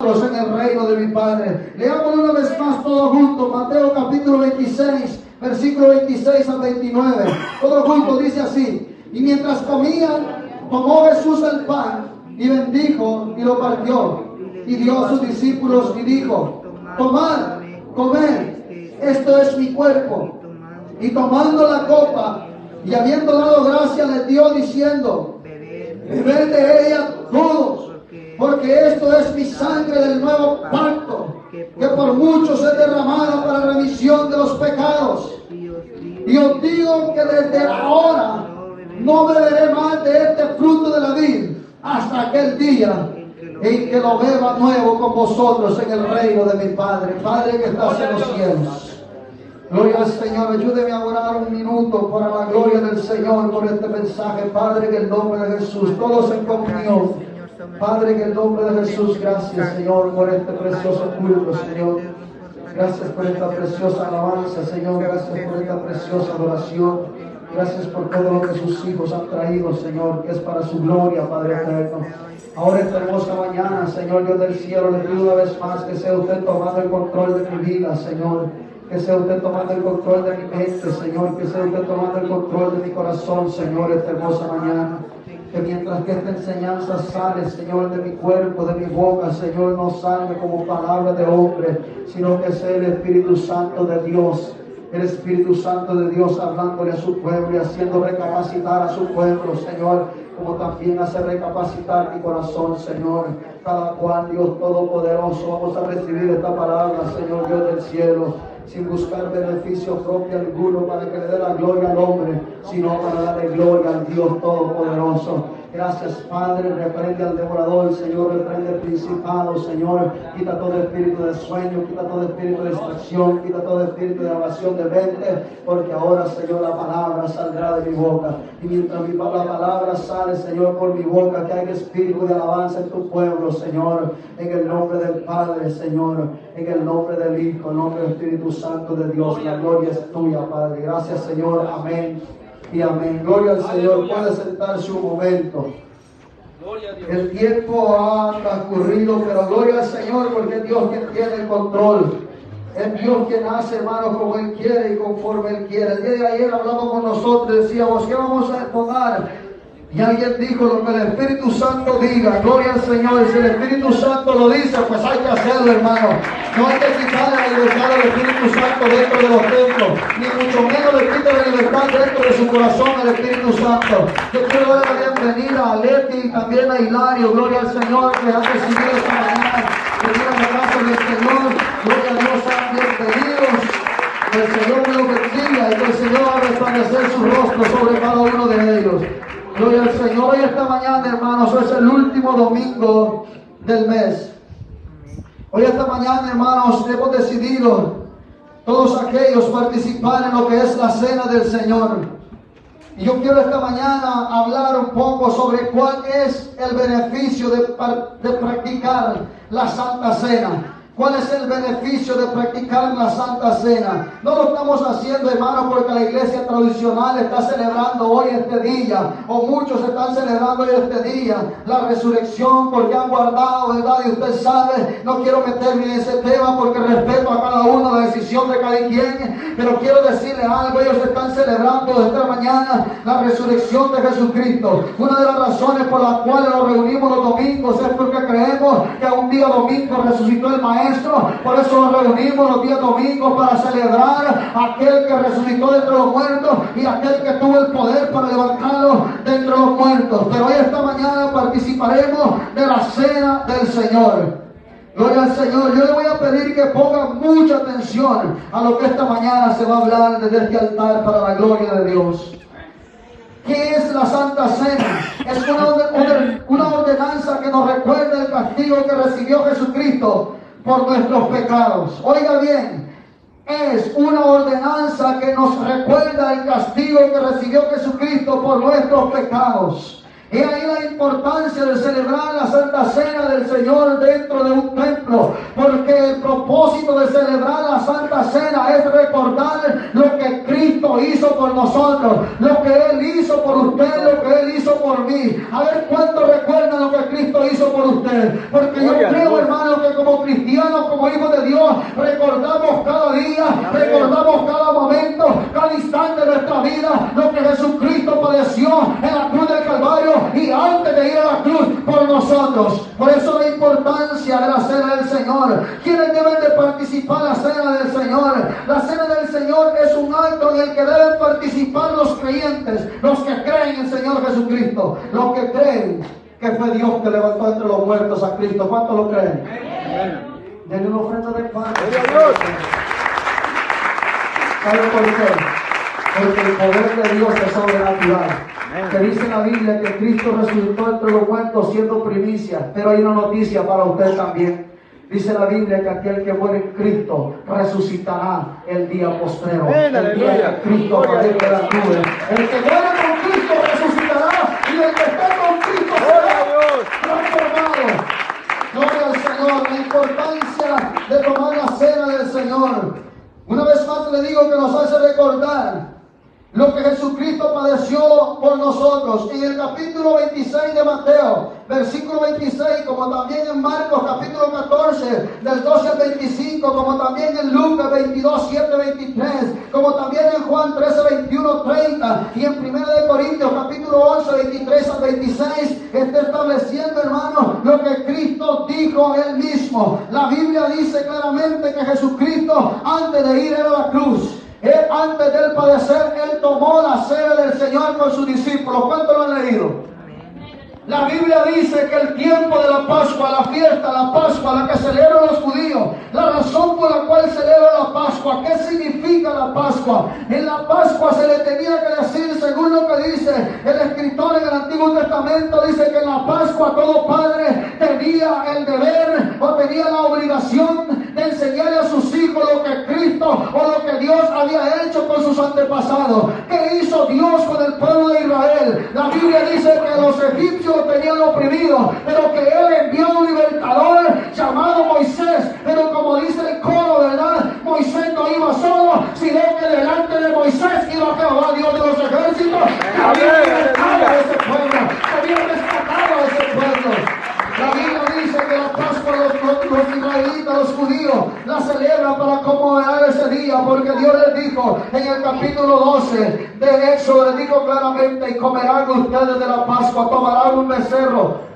en el reino de mi Padre. Leamos una vez más todos juntos Mateo capítulo 26, versículo 26 al 29. Todos juntos dice así: y mientras comían, tomó Jesús el pan y bendijo y lo partió y dio a sus discípulos y dijo: tomad, comed, esto es mi cuerpo. Y tomando la copa y habiendo dado gracia, les dio diciendo: bebed de ella todos, porque esto es mi sangre del nuevo pacto, que por muchos es derramada para remisión de los pecados. Y os digo que desde ahora no beberé más de este fruto de la vid hasta aquel día en que lo beba nuevo con vosotros en el reino de mi Padre. Padre que estás en los cielos, gloria al Señor. Ayúdeme a orar un minuto para la gloria del Señor por este mensaje. Padre, en el nombre de Jesús, todos en comunión. Padre, en el nombre de Jesús, gracias, Señor, por este precioso culto, Señor. Gracias por esta preciosa alabanza, Señor. Gracias por esta preciosa adoración. Gracias por todo lo que sus hijos han traído, Señor, que es para su gloria, Padre eterno. Ahora esta hermosa mañana, Señor Dios del cielo, le pido una vez más que sea usted tomando el control de mi vida, Señor. Que sea usted tomando el control de mi mente, Señor. Que sea usted tomando el control de mi corazón, Señor, esta hermosa mañana. Que mientras que esta enseñanza sale, Señor, de mi cuerpo, de mi boca, Señor, no salga como palabra de hombre, sino que sea el Espíritu Santo de Dios. El Espíritu Santo de Dios hablándole a su pueblo y haciendo recapacitar a su pueblo, Señor, como también hace recapacitar mi corazón, Señor. Cada cual, Dios Todopoderoso, vamos a recibir esta palabra, Señor Dios del cielo, sin buscar beneficio propio alguno para que le dé la gloria al hombre, sino para darle gloria al Dios Todopoderoso. Gracias, Padre. Reprende al devorador, Señor. Reprende al principado, Señor. Quita todo espíritu de sueño, quita todo espíritu de distracción, quita todo espíritu de evasión de mente, porque ahora, Señor, la palabra saldrá de mi boca. Y mientras la palabra sale, Señor, por mi boca, que haya espíritu de alabanza en tu pueblo, Señor. En el nombre del Padre, Señor. En el nombre del Hijo, en el nombre del Espíritu Santo de Dios. La gloria es tuya, Padre. Gracias, Señor. Amén y amén. Gloria al Señor. Puede sentarse un momento. El tiempo ha transcurrido, pero gloria al Señor, porque es Dios quien tiene el control. Es Dios quien hace, hermanos, como Él quiere y conforme Él quiere. El día de ayer hablamos con nosotros, decíamos: ¿qué vamos a tomar? Y alguien dijo: lo que el Espíritu Santo diga. Gloria al Señor. Y si el Espíritu Santo lo dice, pues hay que hacerlo, hermano. No hay que quitarle la libertad al Espíritu Santo dentro de los templos, ni mucho menos le quite la libertad dentro de su corazón al Espíritu Santo. Yo quiero dar la bienvenida a Leti y también a Hilario. Gloria al Señor, que han recibido esta mañana. Que digan la gracia del Señor. Gloria a Dios, sean bienvenidos. Que el Señor me los bendiga y que el Señor va a resplandecer su rostro sobre cada uno de ellos. Gloria al Señor. Hoy esta mañana, hermanos, es el último domingo del mes. Hoy esta mañana, hermanos, hemos decidido todos aquellos participar en lo que es la cena del Señor. Y yo quiero esta mañana hablar un poco sobre cuál es el beneficio de practicar la Santa Cena. ¿Cuál es el beneficio de practicar la Santa Cena? No lo estamos haciendo, hermanos, porque la iglesia tradicional está celebrando hoy este día, o muchos están celebrando hoy este día, la resurrección, porque han guardado, ¿verdad? Y usted sabe, no quiero meterme en ese tema porque respeto a cada uno, la decisión de cada quien, pero quiero decirle algo: ellos están celebrando esta mañana la resurrección de Jesucristo. Una de las razones por las cuales nos reunimos los domingos es porque creemos que un día domingo resucitó el Maestro. Por eso nos reunimos los días domingos, para celebrar a aquel que resucitó de entre los muertos y aquel que tuvo el poder para levantarlo de entre los muertos. Pero hoy esta mañana participaremos de la cena del Señor. Gloria al Señor. Yo le voy a pedir que ponga mucha atención a lo que esta mañana se va a hablar desde este altar para la gloria de Dios. ¿Qué es la Santa Cena? Es una ordenanza que nos recuerda el castigo que recibió Jesucristo por nuestros pecados. Oiga bien, es una ordenanza que nos recuerda el castigo que recibió Jesucristo por nuestros pecados. Y ahí la importancia de celebrar la Santa Cena del Señor dentro de un templo, porque el propósito de celebrar la Santa Cena es recordar lo que Cristo hizo por nosotros, lo que Él hizo por usted, lo que Él hizo por mí. A ver cuánto recuerdan lo que Cristo hizo por usted, porque yo creo, hermano, que como cristianos, como hijos de Dios, recordamos cada día, recordamos cada momento, cada instante de nuestra vida, lo que Jesucristo padeció en la cruz del Calvario y antes de ir a la cruz por nosotros. Por eso la importancia de la cena del Señor. ¿Quiénes deben de participar en la cena del Señor? La cena del Señor es un acto en el que deben participar los creyentes, los que creen en el Señor Jesucristo, los que creen que fue Dios que levantó entre los muertos a Cristo. ¿Cuántos lo creen? Denle una ofrenda de pan. ¿Sabe por qué? Porque el poder de Dios es sobrenatural. Que dice la Biblia que Cristo resucitó entre los muertos siendo primicia. Pero hay una noticia para usted también. Dice la Biblia que aquel que muere en Cristo resucitará el día postrero. El día que Cristo va a ir de la cruz. El que muere con Cristo resucitará y el que esté con Cristo será transformado. Gloria al Señor. La importancia de tomar la cena del Señor. Una vez más le digo que nos hace recordar lo que Jesucristo padeció por nosotros. En el capítulo 26 de Mateo, versículo 26, como también en Marcos capítulo 14, del 12 al 25, como también en Lucas 22, 7, 23, como también en Juan 13, 21, 30, y en 1 de Corintios capítulo 11, 23 al 26, está estableciendo, hermanos, lo que Cristo dijo él mismo. La Biblia dice claramente que Jesucristo, antes de ir a la cruz, antes de él padecer, él tomó la cena del Señor con sus discípulos. ¿Cuántos lo han leído? La Biblia dice que el tiempo de la Pascua, la fiesta, la Pascua, la que celebran los judíos, la razón por la cual celebran la Pascua, ¿qué significa la Pascua? En la Pascua se le tenía que decir, según lo que dice el escritor en el Antiguo Testamento, dice que en la Pascua todo padre tenía el deber o tenía la obligación de enseñarle a sus hijos lo que Cristo o lo que Dios había hecho con sus antepasados. ¿Qué hizo Dios con el pueblo de Israel? La Biblia dice que los egipcios lo tenían oprimido, pero que él envió un libertador llamado Moisés. Pero como dice el coro, ¿verdad? Moisés no iba solo, sino que delante de Moisés iba Jehová, Dios de los ejércitos, que había rescatado a ese pueblo, que había rescatado a ese pueblo. La Biblia dice que la Pascua los israelitas, los judíos, la celebran para conmemorar ese día, porque Dios les dijo en el capítulo 12 de Éxodo, les dijo claramente: y comerán ustedes de la Pascua, tomarán un becerro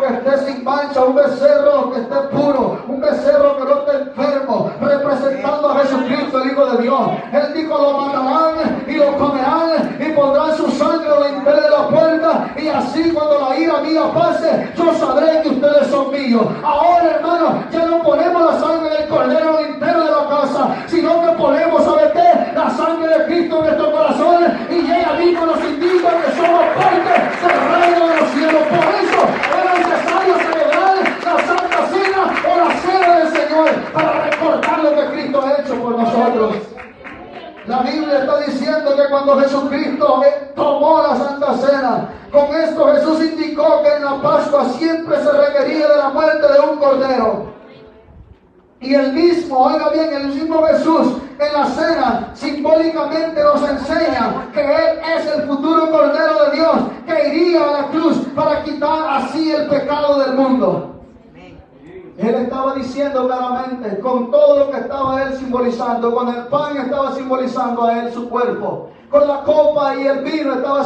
que esté sin mancha, un becerro que esté puro, un becerro que no esté enfermo, representando a Jesucristo, el Hijo de Dios. Él dijo: lo matarán y lo comerán y pondrán su sangre a la interior de la puerta, y así cuando la ira mía pase, yo sabré que ustedes son míos. Ahora, hermanos, ya no ponemos la sangre del cordero al interior de la casa, sino que ponemos, ¿sabe qué? La sangre de Cristo en nuestros corazones, y llega mismo nos indica que somos parte del reino de los cielos. Por eso era necesario celebrar la Santa Cena o la Cena del Señor, para recordar lo que Cristo ha hecho por nosotros. La Biblia está diciendo que cuando Jesucristo tomó la Santa Cena, con esto Jesús indicó que en la Pascua siempre se requería de la muerte de un cordero. Y el mismo, oiga bien, el mismo Jesús en la cena simbólicamente nos enseña que Él es el futuro Cordero de Dios, que iría a la cruz para quitar así el pecado del mundo. Él estaba diciendo claramente, con todo lo que estaba Él simbolizando, con el pan estaba simbolizando a Él su cuerpo, con la copa y el vino estaba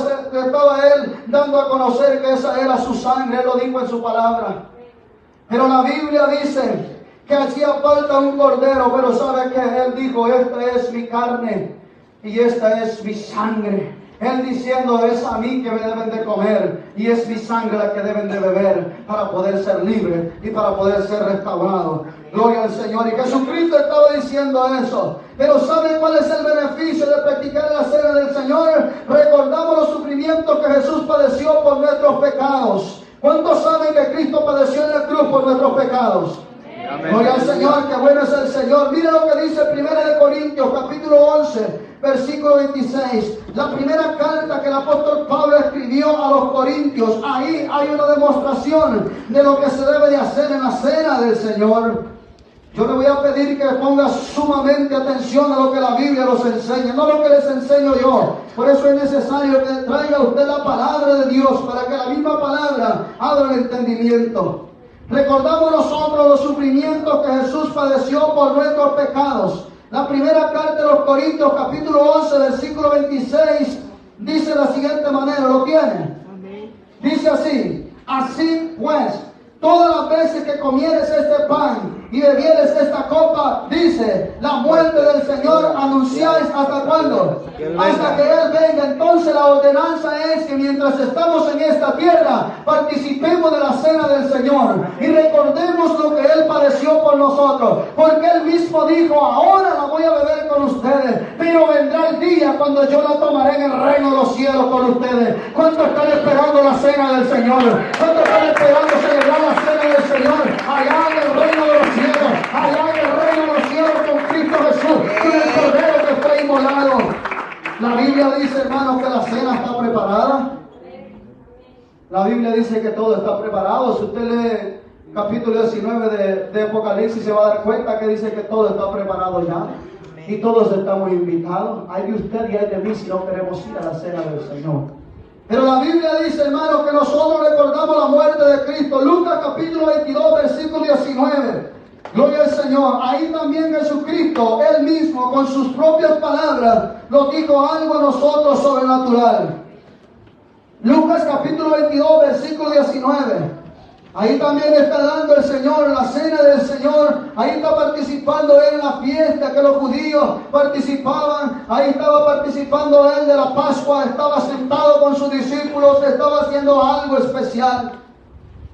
Él dando a conocer que esa era su sangre. Él lo dijo en su palabra. Pero la Biblia dice que hacía falta un cordero, pero ¿sabe qué? Él dijo: esta es mi carne y esta es mi sangre. Él diciendo: es a mí que me deben de comer y es mi sangre la que deben de beber para poder ser libres y para poder ser restaurados. Gloria al Señor. Y Jesucristo estaba diciendo eso. Pero ¿saben cuál es el beneficio de practicar la cena del Señor? Recordamos los sufrimientos que Jesús padeció por nuestros pecados. ¿Cuántos saben que Cristo padeció en la cruz por nuestros pecados? Gloria al Señor, que bueno es el Señor. Mira lo que dice 1 de Corintios capítulo 11, versículo 26. La primera carta que el apóstol Pablo escribió a los corintios. Ahí hay una demostración de lo que se debe de hacer en la cena del Señor. Yo le voy a pedir que ponga sumamente atención a lo que la Biblia nos enseña, no lo que les enseño yo. Por eso es necesario que traiga usted la palabra de Dios, para que la misma palabra abra el entendimiento. Recordamos nosotros los sufrimientos que Jesús padeció por nuestros pecados. La primera carta de los Corintios, capítulo 11, versículo 26, dice de la siguiente manera, ¿lo tienen? Dice así: así pues, todas las veces que comieres este pan y bebieres esta copa, dice, la muerte del Señor anunciáis ¿hasta cuándo? Hasta que Él venga. Entonces la ordenanza es que mientras estamos en esta tierra, participemos de la cena del Señor y recordemos lo que Él padeció por nosotros, porque Él mismo dijo, ahora la voy a beber con ustedes, pero vendrá el día cuando yo la tomaré en el reino de los cielos con ustedes. ¿Cuántos están esperando la cena del Señor? ¿Cuántos están esperando celebrar la cena del Señor allá en el reino de los cielos? Allá en el reino de los cielos con Cristo Jesús, con el Cordero que fue inmolado. La Biblia dice, hermano, que la cena está preparada. La Biblia dice que todo está preparado. Si usted lee capítulo 19 de Apocalipsis, se va a dar cuenta que dice que todo está preparado ya. Y todos estamos invitados. Hay de usted y hay de mí si no queremos ir a la cena del Señor. Pero la Biblia dice, hermano, que nosotros recordamos la muerte de Cristo. Lucas capítulo 22, versículo 19. Gloria al Señor. Ahí también Jesucristo, Él mismo, con sus propias palabras, nos dijo algo a nosotros sobrenatural. Lucas capítulo 22, versículo 19. Ahí también está dando el Señor la cena del Señor. Ahí está participando Él en la fiesta que los judíos participaban. Ahí estaba participando Él de la Pascua. Estaba sentado con sus discípulos. Estaba haciendo algo especial.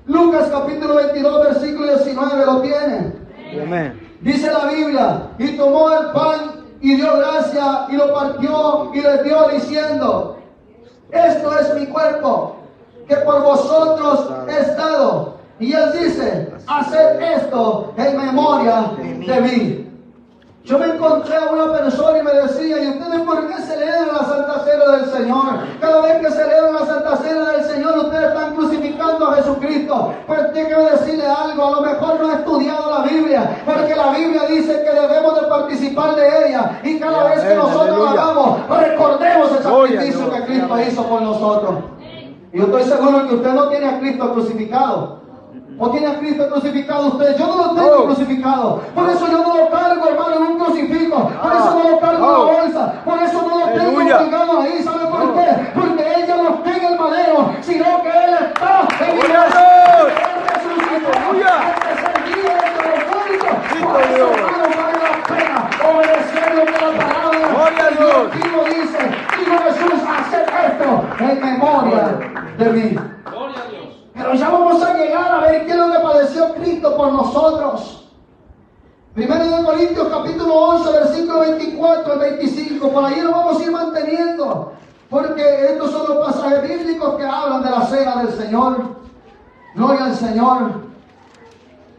Lucas capítulo 22, versículo 19, ¿lo tienen? Amén. Dice la Biblia, y tomó el pan y dio gracia y lo partió y les dio diciendo, esto es mi cuerpo que por vosotros es dado. Y Él dice, haced esto en memoria de mí. Yo me encontré a una persona y me decía, ¿y ustedes por qué celebran la Santa Cena del Señor? Cada vez que celebran la Santa Cena del Señor, ustedes están crucificando a Jesucristo. Pues tengo que decirle algo, a lo mejor no he estudiado la Biblia, porque la Biblia dice que debemos de participar de ella. Y cada vez que nosotros lo hagamos, recordemos el sacrificio que Cristo hizo por nosotros. Y yo estoy seguro que usted no tiene a Cristo crucificado. ¿O tiene a Cristo crucificado usted? Yo no lo tengo crucificado. Por eso yo no lo cargo, hermano, en un crucifijo. Por eso no lo cargo en la bolsa. Por eso no lo tengo colgado ahí. ¿Sabe por qué? Porque Él ya no está en el madero, sino que Él está en el madero. Él resucitó. Este es el día de los muertos. Por eso, hermano, vale la pena obedecer lo que la palabra de Dios dice. Dijo Jesús, haced esto en memoria de mí. Pero ya vamos a llegar a ver qué es lo que padeció Cristo por nosotros. Primero de Corintios capítulo 11, versículo 24 al 25. Por ahí lo vamos a ir manteniendo. Porque estos son los pasajes bíblicos que hablan de la cena del Señor. Gloria al Señor.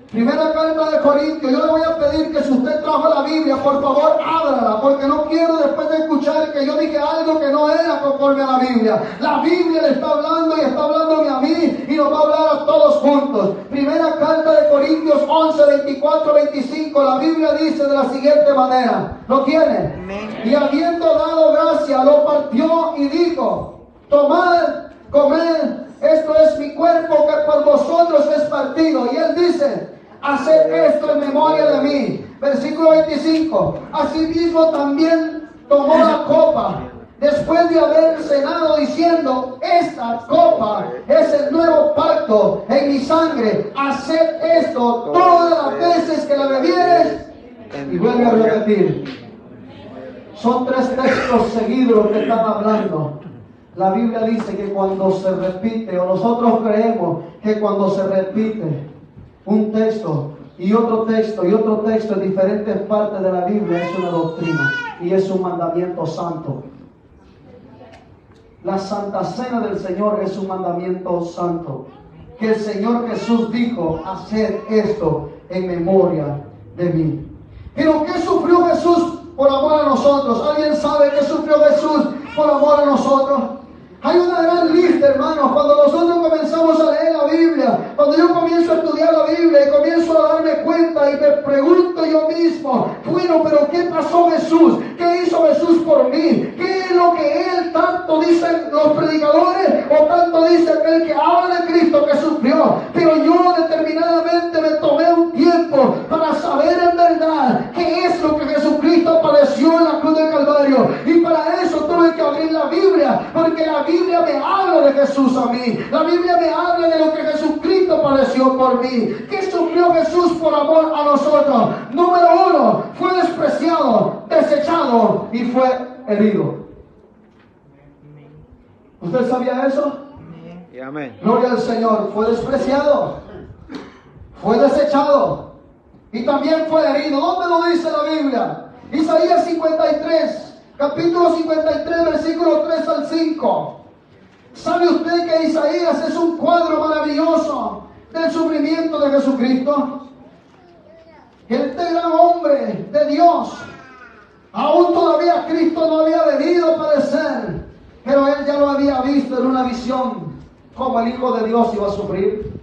Primera carta de Corintios. Yo le voy a pedir que si usted trajo la Biblia, por favor, ábrala. Porque no quiero después de escuchar que yo dije algo que no era conforme a la Biblia. La Biblia le está hablando y está hablándome a mí y nos va a hablar a todos juntos. Primera carta de Corintios 11, 24, 25. La Biblia dice de la siguiente manera. ¿Lo tiene? Amén. Y habiendo dado gracia, lo partió y dijo, tomad, comed, esto es mi cuerpo que por vosotros es partido. Y Él dice, haced esto en memoria de mí. Versículo 25. Asimismo también tomó la copa después de haber cenado diciendo, esta copa es el nuevo pacto en mi sangre. Haced esto todas las veces que la bebieres. Y vuelve a repetir. Son tres textos seguidos que están hablando. La Biblia dice que cuando se repite, o nosotros creemos que cuando se repite un texto y otro texto y otro texto en diferentes partes de la Biblia, es una doctrina y es un mandamiento santo. La Santa Cena del Señor es un mandamiento santo. Que el Señor Jesús dijo, hacer esto en memoria de mí. Pero ¿qué sufrió Jesús por amor a nosotros? ¿Alguien sabe qué sufrió Jesús por amor a nosotros? Hay una gran lista, hermanos, cuando nosotros comenzamos a leer la Biblia, cuando yo comienzo a estudiar la Biblia y comienzo a darme cuenta y me pregunto yo mismo, bueno, pero ¿qué pasó Jesús? ¿Qué hizo Jesús por mí? ¿Qué es lo que Él tanto dicen los predicadores o tanto dice aquel que habla de Cristo que sufrió? Pero yo determinadamente me tomé un tiempo para saber en verdad qué es lo que Jesucristo padeció en la cruz del Calvario. Y para eso tuve que abrir la Biblia, porque la Biblia me habla de Jesús a mí. La Biblia me habla de lo que Jesucristo padeció por mí. ¿Qué sufrió Jesús por amor a nosotros? Número uno, fue despreciado, desechado y fue herido. ¿Usted sabía eso? Amén. Gloria al Señor. Fue despreciado, fue desechado y también fue herido. ¿Dónde lo dice la Biblia? Isaías 53, capítulo 53, versículo 3 al 5. ¿Sabe usted que Isaías es un cuadro maravilloso del sufrimiento de Jesucristo? Este gran hombre de Dios, aún todavía Cristo no había venido a padecer, pero él ya lo había visto en una visión, cómo el Hijo de Dios iba a sufrir.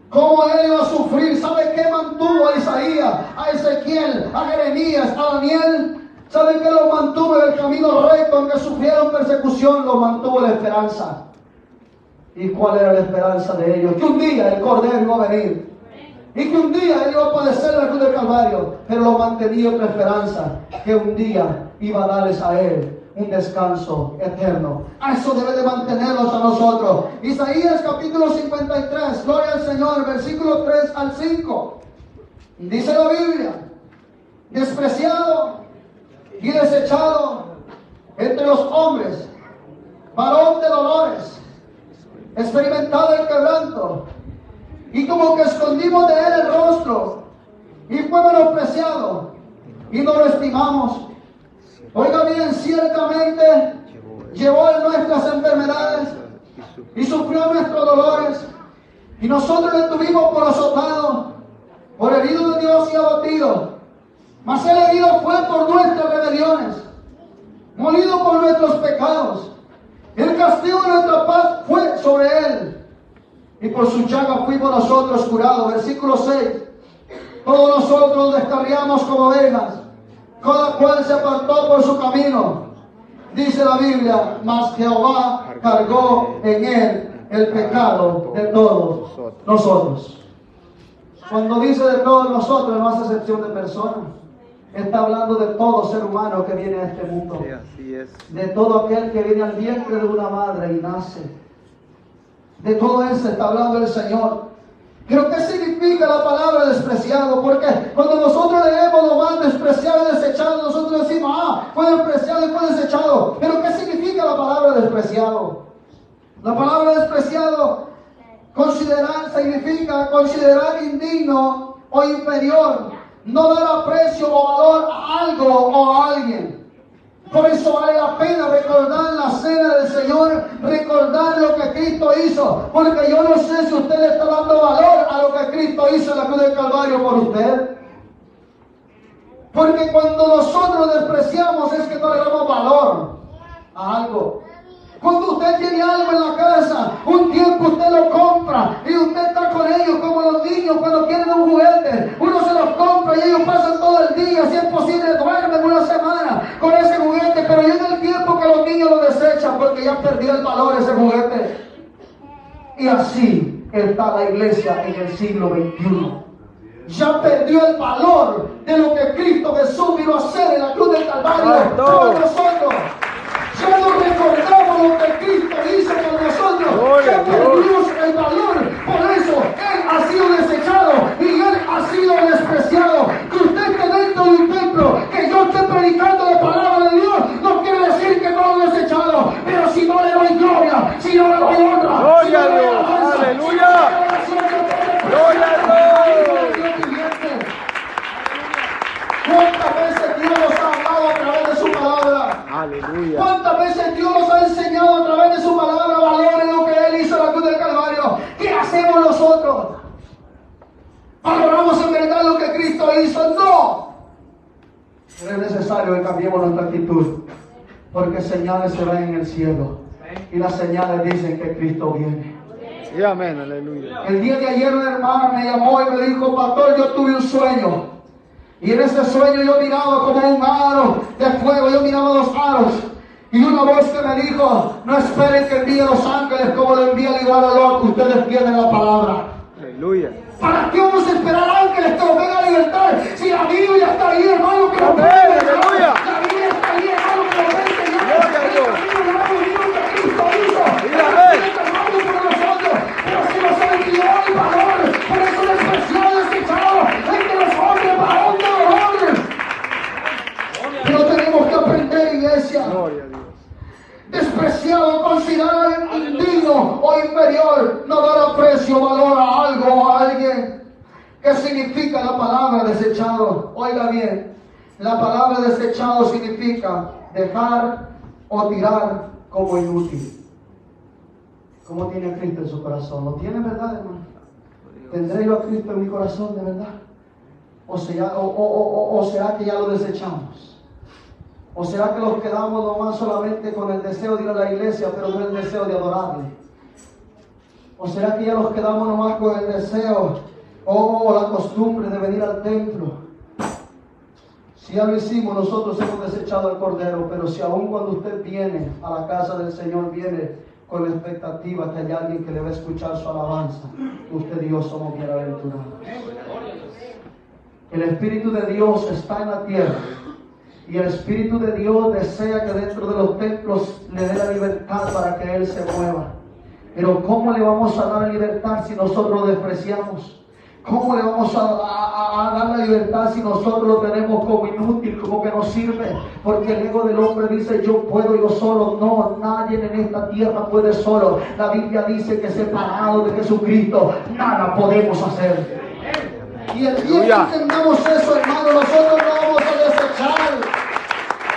Cómo él iba a sufrir. ¿Sabe qué mantuvo a Isaías, a Ezequiel, a Jeremías, a Daniel? ¿Saben qué los mantuvo en el camino recto, aunque sufrieron persecución? Los mantuvo la esperanza. ¿Y cuál era la esperanza de ellos? Que un día el Cordero iba a venir. Y que un día él iba a padecer la cruz del Calvario. Pero lo mantenía otra esperanza, que un día iba a darles a él un descanso eterno. A eso debe de mantenernos a nosotros. Isaías capítulo 53, gloria al Señor, versículo 3 al 5. Dice la Biblia: despreciado y desechado entre los hombres, varón de dolores, experimentado el quebranto, y como que escondimos de él el rostro, y fue menospreciado, y no lo estimamos. Oiga bien, ciertamente llevó en nuestras enfermedades y sufrió nuestros dolores, y nosotros le tuvimos por azotado, por herido de Dios y abatido. Mas el herido fue por nuestras rebeliones, molido por nuestros pecados. El castigo de nuestra paz fue sobre él, y por su llaga fuimos nosotros curados. Versículo 6. Todos nosotros descarriamos como ovejas, cada cual se apartó por su camino. Dice la Biblia: mas Jehová cargó en él el pecado de todos nosotros. Cuando dice de todos nosotros, no hace excepción de personas. Está hablando de todo ser humano que viene a este mundo. Sí, así es. De todo aquel que viene al vientre de una madre y nace. De todo eso está hablando el Señor. Pero ¿qué significa la palabra despreciado? Porque cuando nosotros leemos lo más despreciado y desechado, nosotros decimos: fue despreciado y fue desechado. Pero ¿qué significa la palabra despreciado? La palabra despreciado, considerar, significa considerar indigno o inferior, no dar aprecio o valor a algo o a alguien. Por eso vale la pena recordar la cena del Señor, recordar lo que Cristo hizo, porque yo no sé si usted le está dando valor a lo que Cristo hizo en la cruz del Calvario por usted. Porque cuando nosotros despreciamos es que no le damos valor a algo. Cuando usted tiene algo en la casa, un tiempo usted lo compra y usted está con ellos como los niños cuando quieren un juguete. Uno se los compra y ellos pasan todo el día, si es posible duermen una semana con ese juguete, pero llega el tiempo que los niños lo desechan porque ya perdió el valor ese juguete. Y así está la iglesia en el siglo XXI. Ya perdió el valor de lo que Cristo Jesús vino a hacer en la cruz del Calvario por nosotros. Ya no recordamos lo que Cristo hizo por nosotros. Ya perdimos el valor. Por eso Él ha sido desechado y Él ha sido despreciado. Que usted esté dentro de un templo, que yo esté predicando la palabra de Dios, no quiere decir que no lo he desechado. Pero si no le doy gloria, si no le doy honra, Gloria a Dios. Aleluya. Gloria a Dios. ¿Cuántas veces Dios nos ha hablado a través de su palabra? Aleluya. ¿Cuántas veces Dios nos ha enseñado a través de su palabra valores lo que Él hizo en la cruz del Calvario? ¿Qué hacemos nosotros? ¿Valoramos en verdad lo que Cristo hizo? No. Pero es necesario que cambiemos nuestra actitud, porque señales se ven en el cielo. y las señales dicen que Cristo viene. Y amén, aleluya. El día de ayer una hermana me llamó y me dijo: pastor, yo tuve un sueño. Y en ese sueño yo miraba como un aro de fuego, yo miraba dos aros. Y una voz que me dijo: no esperen que envíe los ángeles como lo envía el igual al otro, ustedes tienen la palabra. Aleluya. ¿Para qué vamos a esperar ángeles que nos vengan a libertar? Si la Biblia está ahí, hermano, que nos Amén, puede libertar. aleluya. La Biblia está ahí, hermano, que nos puede enseñar. Gloria a Dios. Cristo hizo. Sí, amén. Hermano, por nosotros. Pero si no saben que hay valor, por eso el especial desechado entre los hombres, varón de valor. Pero tenemos que aprender, iglesia. Gloria a Dios. Despreciado, considerar indigno o inferior, no dar aprecio, valor a algo o a alguien. ¿Qué significa la palabra desechado? Oiga bien, la palabra desechado significa dejar o tirar como inútil. ¿Cómo tiene a Cristo en su corazón? ¿Lo tiene, verdad, hermano? ¿Tendré yo a Cristo en mi corazón de verdad? ¿O será que ya lo desechamos? ¿O será que nos quedamos nomás solamente con el deseo de ir a la iglesia, pero no el deseo de adorarle? ¿O será que ya nos quedamos nomás con el deseo o la costumbre de venir al templo? Si ya lo hicimos, nosotros hemos desechado al Cordero, pero si aún cuando usted viene a la casa del Señor, viene con la expectativa que hay alguien que le va a escuchar su alabanza, usted y yo somos bienaventurados. El Espíritu de Dios está en la tierra. Y el Espíritu de Dios desea que dentro de los templos le dé la libertad para que Él se mueva. Pero ¿cómo le vamos a dar la libertad si nosotros lo despreciamos? ¿Cómo le vamos a dar la libertad si nosotros lo tenemos como inútil, como que no sirve? Porque el ego del hombre dice: yo puedo, yo solo. No, nadie en esta tierra puede solo. La Biblia dice que separado de Jesucristo nada podemos hacer. Y el día que entendamos eso, hermano, nosotros no vamos a desechar.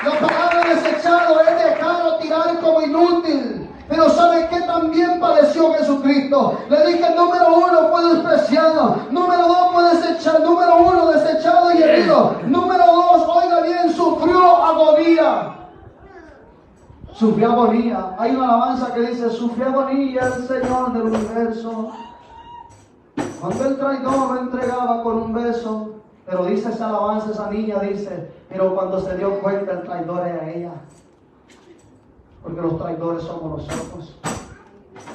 La palabra desechado es dejar o tirar como inútil. Pero ¿sabe qué también padeció Jesucristo? Le dije: número uno, fue despreciado. Número dos, fue desechado. Número uno, desechado y herido. Número dos, oiga bien, sufrió agonía. Sufrió agonía. Hay una alabanza que dice: sufrió agonía el Señor del universo. Cuando el traidor lo entregaba con un beso. Pero dice esa alabanza, esa niña dice: pero cuando se dio cuenta el traidor era ella. Porque los traidores somos nosotros.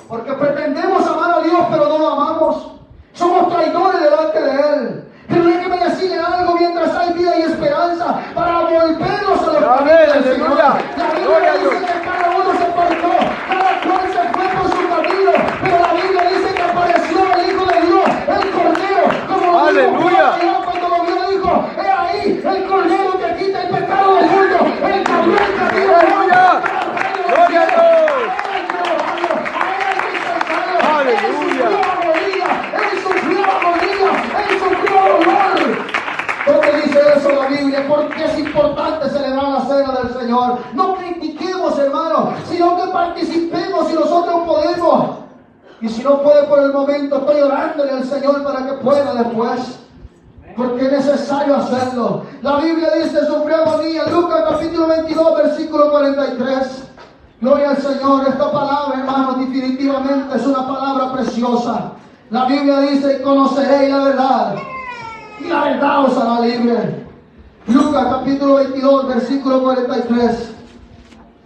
Porque pretendemos amar a Dios, pero no lo amamos. Somos traidores delante de Él. Pero déjeme decirle algo: mientras hay vida y esperanza para volvernos a los caminos del Señor. La Biblia dice que cada uno se apartó, cada cual se fue por su camino. Pero la Biblia dice que apareció el Hijo de Dios, el Cordero, como lo dijo Juan, cuando lo vio dijo: he ahí el Cordero que quita el pecado del mundo, el cabrón que tira el mundo. ¡Gloria a Dios! ¡Aleluya! Él sufrió agonía, Él sufrió dolor. ¿Dónde dice eso la Biblia? Porque es importante celebrar la cena del Señor. No critiquemos, hermano, sino que participemos si nosotros podemos. Y si no puede por el momento, estoy orándole al Señor para que pueda después. Porque es necesario hacerlo. La Biblia dice: sufrió agonía. Lucas capítulo 22, versículo 43. Gloria al Señor. Esta palabra, hermano, definitivamente es una palabra preciosa. La Biblia dice: conoceréis la verdad, y la verdad os hará libre. Lucas capítulo 22, versículo 43.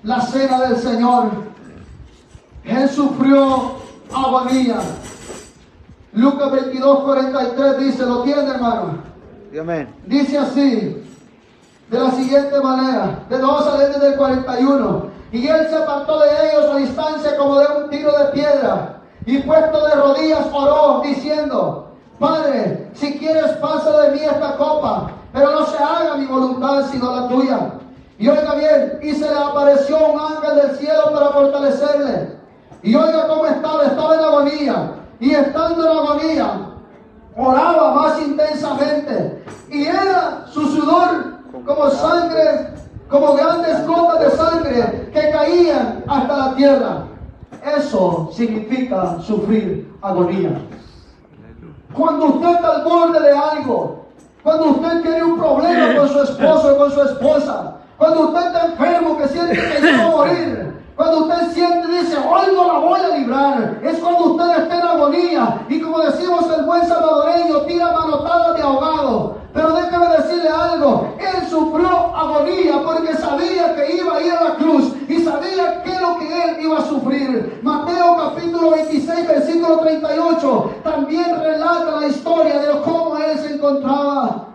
La cena del Señor. Él sufrió agonía. Lucas 22, 43 dice: ¿lo tiene, hermano? Amén. Dice así, de la siguiente manera. Vamos a leer desde el 41. Y él se apartó de ellos a distancia como de un tiro de piedra, y puesto de rodillas oró, diciendo: Padre, si quieres, pasa de mí esta copa, pero no se haga mi voluntad sino la tuya. Y oiga bien, y se le apareció un ángel del cielo para fortalecerle. Y oiga cómo estaba en agonía. Y estando en agonía, oraba más intensamente. Y era su sudor como sangre, como grandes gotas de sangre que caían hasta la tierra. Eso significa sufrir agonía. Cuando usted está al borde de algo, cuando usted tiene un problema con su esposo o con su esposa, cuando usted está enfermo que siente que se va a morir, Cuando usted siente y dice, hoy no la voy a librar, es cuando usted está en agonía. Y como decimos el buen salvadoreño, tira manotadas de ahogado. Pero déjeme decirle algo, él sufrió agonía porque sabía que iba a ir a la cruz y sabía qué es lo que él iba a sufrir. Mateo capítulo 26, versículo 38, también relata la historia de cómo él se encontraba,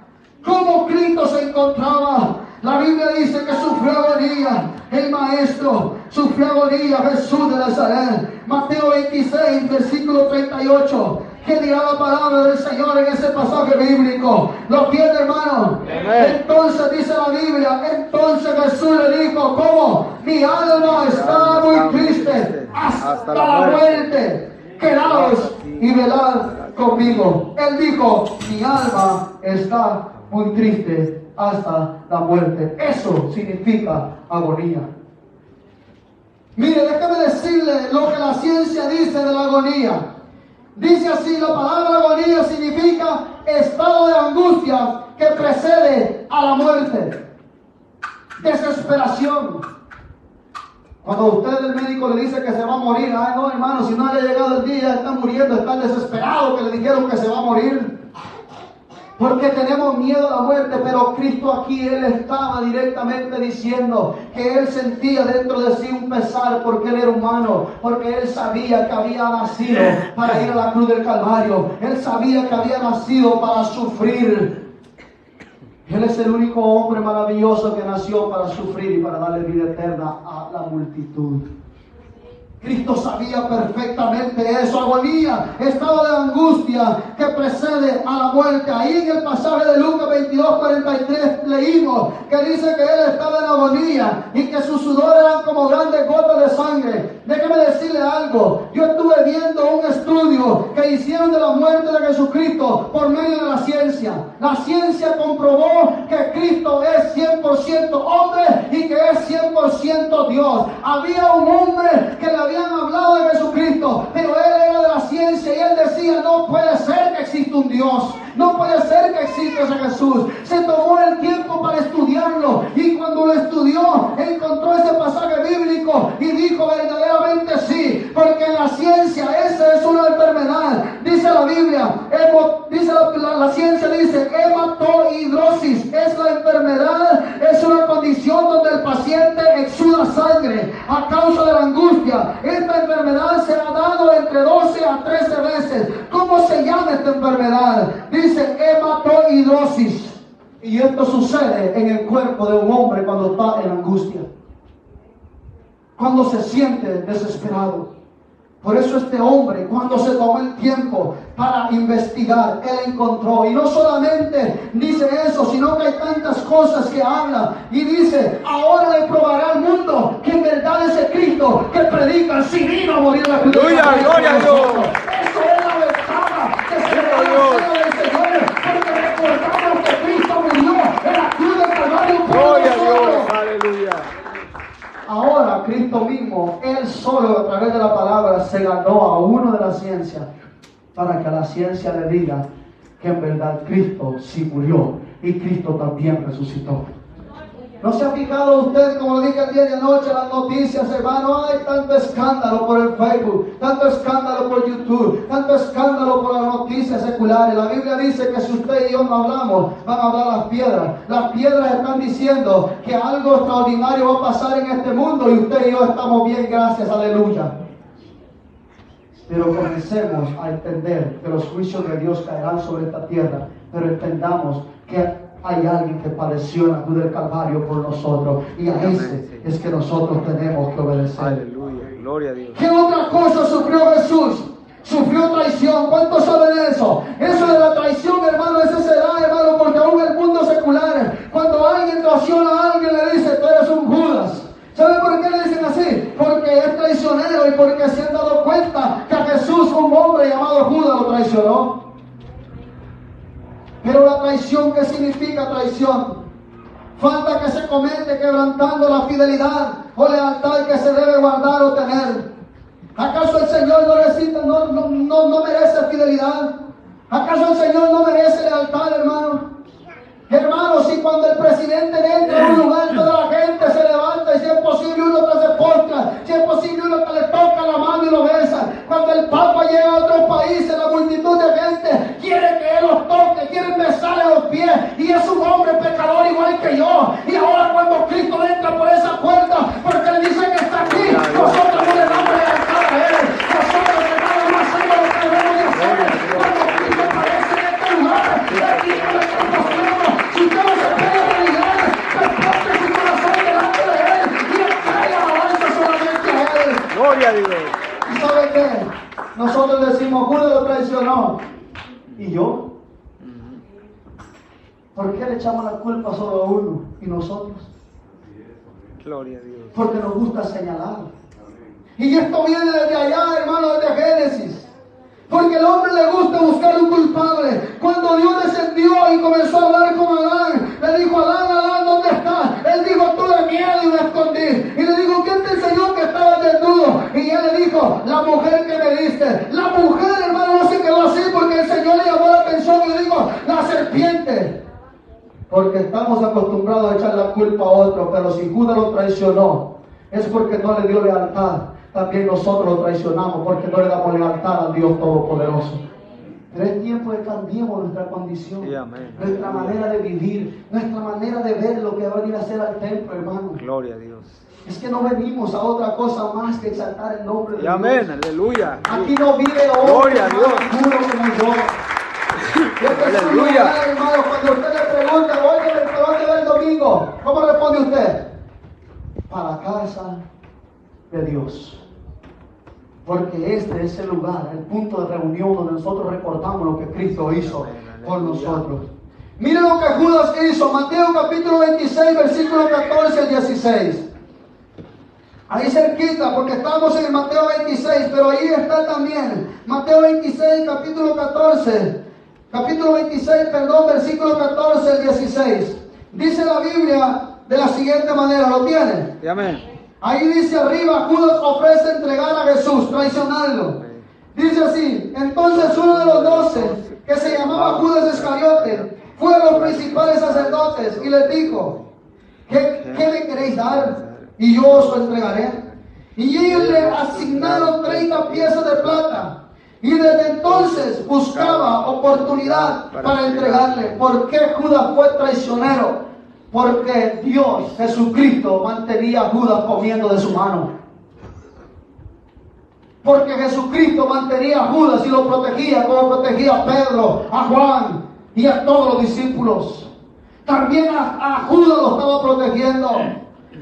cómo Cristo se encontraba. La Biblia dice que sufrió agonía, el Maestro sufrió agonía, Jesús de Nazaret. Mateo 26, versículo 38. ¿Qué dirá la palabra del Señor en ese pasaje bíblico? ¿Lo tiene, hermano? Entonces dice la Biblia, entonces Jesús le dijo, ¿cómo? Mi alma está muy triste hasta la muerte. Quedaos y velad conmigo. Él dijo, mi alma está muy triste hasta la muerte. Eso significa agonía. Mire, déjame decirle lo que la ciencia dice de la agonía. Dice así, la palabra agonía significa estado de angustia que precede a la muerte. Desesperación. Cuando usted el médico le dice que se va a morir, ay no hermano, si no le ha llegado el día, está muriendo, está desesperado que le dijeron que se va a morir. Porque tenemos miedo a la muerte, pero Cristo aquí, Él estaba directamente diciendo que Él sentía dentro de sí un pesar porque Él era humano, porque Él sabía que había nacido para ir a la cruz del Calvario, Él sabía que había nacido para sufrir. Él es el único hombre maravilloso que nació para sufrir y para darle vida eterna a la multitud. Cristo sabía perfectamente eso, agonía, estado de angustia que precede a la muerte. Ahí en el pasaje de Lucas 22:43 leímos que dice que él estaba en agonía y que sus sudores eran como grandes gotas de sangre. Déjeme decirle algo, yo estuve viendo un estudio que hicieron de la muerte de Jesucristo por medio de la ciencia. La ciencia comprobó que Cristo es 100% hombre y que es 100% Dios. Había un hombre que le habían hablado de Jesucristo, pero él era de la ciencia y él decía, no puede ser que exista un Dios, no puede ser que exista ese Jesús. Se tomó el tiempo para estudiarlo y cuando lo estudió encontró ese pasaje bíblico y dijo verdaderamente sí, porque en la ciencia esa es una enfermedad. Dice la Biblia, la ciencia dice hematohidrosis es la enfermedad, es una condición donde el paciente exuda sangre a causa de la angustia. Esta enfermedad se ha dado entre 12 a 13 veces. ¿Cómo se llama esta enfermedad? Dice hematohidrosis. Y esto sucede en el cuerpo de un hombre cuando está en angustia, cuando se siente desesperado. Por eso este hombre, cuando se tomó el tiempo para investigar, él encontró. Y no solamente dice eso, sino que hay tantas cosas que habla. Y dice, ahora le probará al mundo que en verdad ese Cristo que predican si vino a morir en la cruz. Gloria a Dios. Eso es la ventaja que se le da a la cena del Señor. Porque recordamos que Cristo murió en la cruz del Calvario por Gloria a nosotros. Dios. Aleluya. Ahora Cristo mismo, Él solo a través de la palabra se ganó a uno de la ciencia para que a la ciencia le diga que en verdad Cristo sí murió y Cristo también resucitó. ¿No se ha fijado usted, como le dije el día de anoche, en las noticias, hermano? Hay tanto escándalo por el Facebook, tanto escándalo por YouTube, tanto escándalo por las noticias seculares. La Biblia dice que si usted y yo no hablamos, van a hablar las piedras. Las piedras están diciendo que algo extraordinario va a pasar en este mundo y usted y yo estamos bien, gracias, aleluya. Pero comencemos a entender que los juicios de Dios caerán sobre esta tierra, pero entendamos que hay alguien que padeció en la cruz del Calvario por nosotros y a ese es que nosotros tenemos que obedecer. Aleluya. Gloria a Dios. ¿Qué otra cosa sufrió Jesús? Sufrió traición. ¿Cuántos saben eso? Eso de la traición, hermano, eso se da, hermano, porque aún en el mundo secular, cuando alguien traiciona a alguien, le dice, tú eres un Judas. ¿Saben por qué le dicen así? Porque es traicionero y porque se han dado cuenta que a Jesús, un hombre llamado Judas, lo traicionó. Pero la traición, ¿qué significa traición? Falta que se comete quebrantando la fidelidad o lealtad que se debe guardar o tener. ¿Acaso el Señor no merece fidelidad? ¿Acaso el Señor no merece lealtad, hermano? Hermano, si cuando el presidente entra en un lugar, toda la gente se levanta y si es posible uno se postra, si es y es un hombre pecador igual que yo. Y ahora cuando Cristo entra por esa puerta, porque le dice que está aquí, nosotros no le damos lealtad a Él. Nosotros le nada más hacemos lo que debemos de hacer. Cuando Cristo aparece en este lugar, el Cristo le está mostrando. Si usted no se pega de mirar, responde su corazón delante de Él y entrega alabanza solamente a Él. Gloria a Dios. ¿Y sabe qué? Nosotros decimos, Judas lo traicionó. ¿Y yo? ¿Por qué le echamos la culpa solo a uno y nosotros? Gloria a Dios. Porque nos gusta señalar. Y esto viene desde allá, hermano, desde Génesis. Porque al hombre le gusta buscar un culpable. Cuando Dios descendió y comenzó a hablar con Adán, le dijo, Adán, Adán, ¿dónde estás? Él dijo, tuve miedo y me escondí. Y le dijo, ¿quién te enseñó que estabas desnudo? Y él le dijo, la mujer que me diste. La mujer, hermano, no se quedó así porque el Señor le llamó la atención y le dijo, la serpiente. Porque estamos acostumbrados a echar la culpa a otro, pero si Judas lo traicionó, es porque no le dio lealtad. También nosotros lo traicionamos porque no le damos lealtad al Dios Todopoderoso. Pero es tiempo de cambiemos nuestra condición, Sí, amén. nuestra manera de vivir, nuestra manera de ver lo que va a venir a hacer al templo, hermano. Gloria a Dios. Es que no venimos a otra cosa más que exaltar el nombre de Y Dios. amén, aleluya. Aquí no vive hombre, Gloria a Dios. puro como yo. Este es un Aleluya. lugar, hermano, cuando usted le pregunta, oye, ¿para dónde va el domingo? ¿Cómo responde usted? Para la casa de Dios. Porque este es el lugar, el punto de reunión donde nosotros recordamos lo que Cristo hizo por nosotros. Miren lo que Judas hizo, Mateo capítulo 26, versículo 14 al 16. Ahí cerquita, porque estamos en Mateo 26, pero ahí está también. Mateo 26, capítulo 14. Capítulo 26, perdón, versículo 14 al 16. Dice la Biblia de la siguiente manera, ¿lo tiene? Y amén. Ahí dice arriba, Judas ofrece entregar a Jesús, traicionarlo. Dice así, entonces uno de los 12, que se llamaba Judas Iscariote, fue a los principales sacerdotes y les dijo, ¿qué me queréis dar? Y yo os lo entregaré. Y ellos le asignaron 30 piezas de plata. Y desde entonces buscaba oportunidad para entregarle. ¿Por qué Judas fue traicionero? Porque Dios, Jesucristo, mantenía a Judas comiendo de su mano. Porque Jesucristo mantenía a Judas y lo protegía como protegía a Pedro, a Juan y a todos los discípulos. También a Judas lo estaba protegiendo.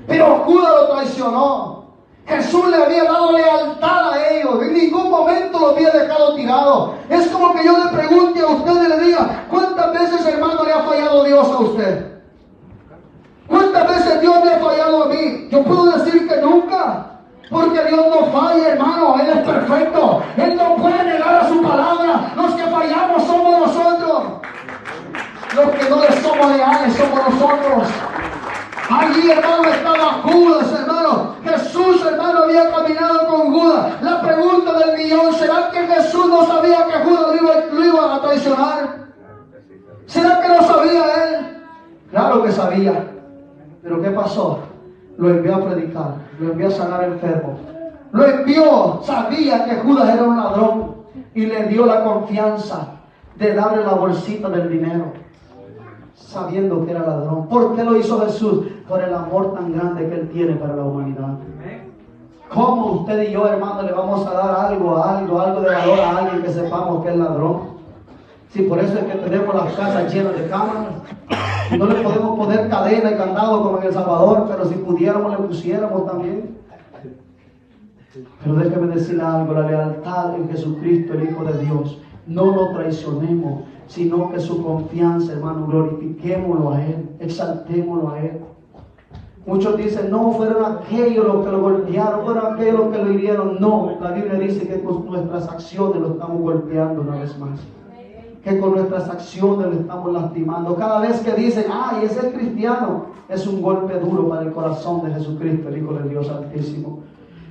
Pero Judas lo traicionó. Jesús le había dado lealtad a ellos. En ningún momento lo había dejado tirado. Es como que yo le pregunte a usted y le diga, ¿cuántas veces, hermano, le ha fallado Dios a usted? ¿Cuántas veces Dios me ha fallado a mí? Yo puedo decir que nunca. Porque Dios no falla, hermano. Él es perfecto. Él no puede negar a su palabra. Los que fallamos somos nosotros. Los que no le somos leales somos nosotros. Allí, hermano, estaba Judas, hermano. Jesús, hermano, había caminado con Judas. La pregunta del millón, ¿será que Jesús no sabía que Judas lo iba a traicionar? ¿Será que no sabía él? Claro que sabía. Pero ¿qué pasó? Lo envió a predicar, lo envió a sanar enfermos. Lo envió, sabía que Judas era un ladrón y le dio la confianza de darle la bolsita del dinero, sabiendo que era ladrón. ¿Por qué lo hizo Jesús? Por el amor tan grande que Él tiene para la humanidad. ¿Cómo usted y yo, hermano, le vamos a dar algo de valor a alguien que sepamos que es ladrón? Sí, por eso es que tenemos las casas llenas de cámaras. No le podemos poner cadena y candado como en El Salvador, pero si pudiéramos le pusiéramos también. Pero déjeme decirle algo, la lealtad en Jesucristo, el Hijo de Dios, no lo traicionemos, sino que su confianza, hermano, glorifiquémoslo a Él, exaltémoslo a Él. Muchos dicen, no, fueron aquellos los que lo golpearon, fueron aquellos los que lo hirieron. No, la Biblia dice que con nuestras acciones lo estamos golpeando una vez más. Que con nuestras acciones lo estamos lastimando. Cada vez que dicen, ay, es el cristiano, es un golpe duro para el corazón de Jesucristo, el Hijo del Dios Altísimo.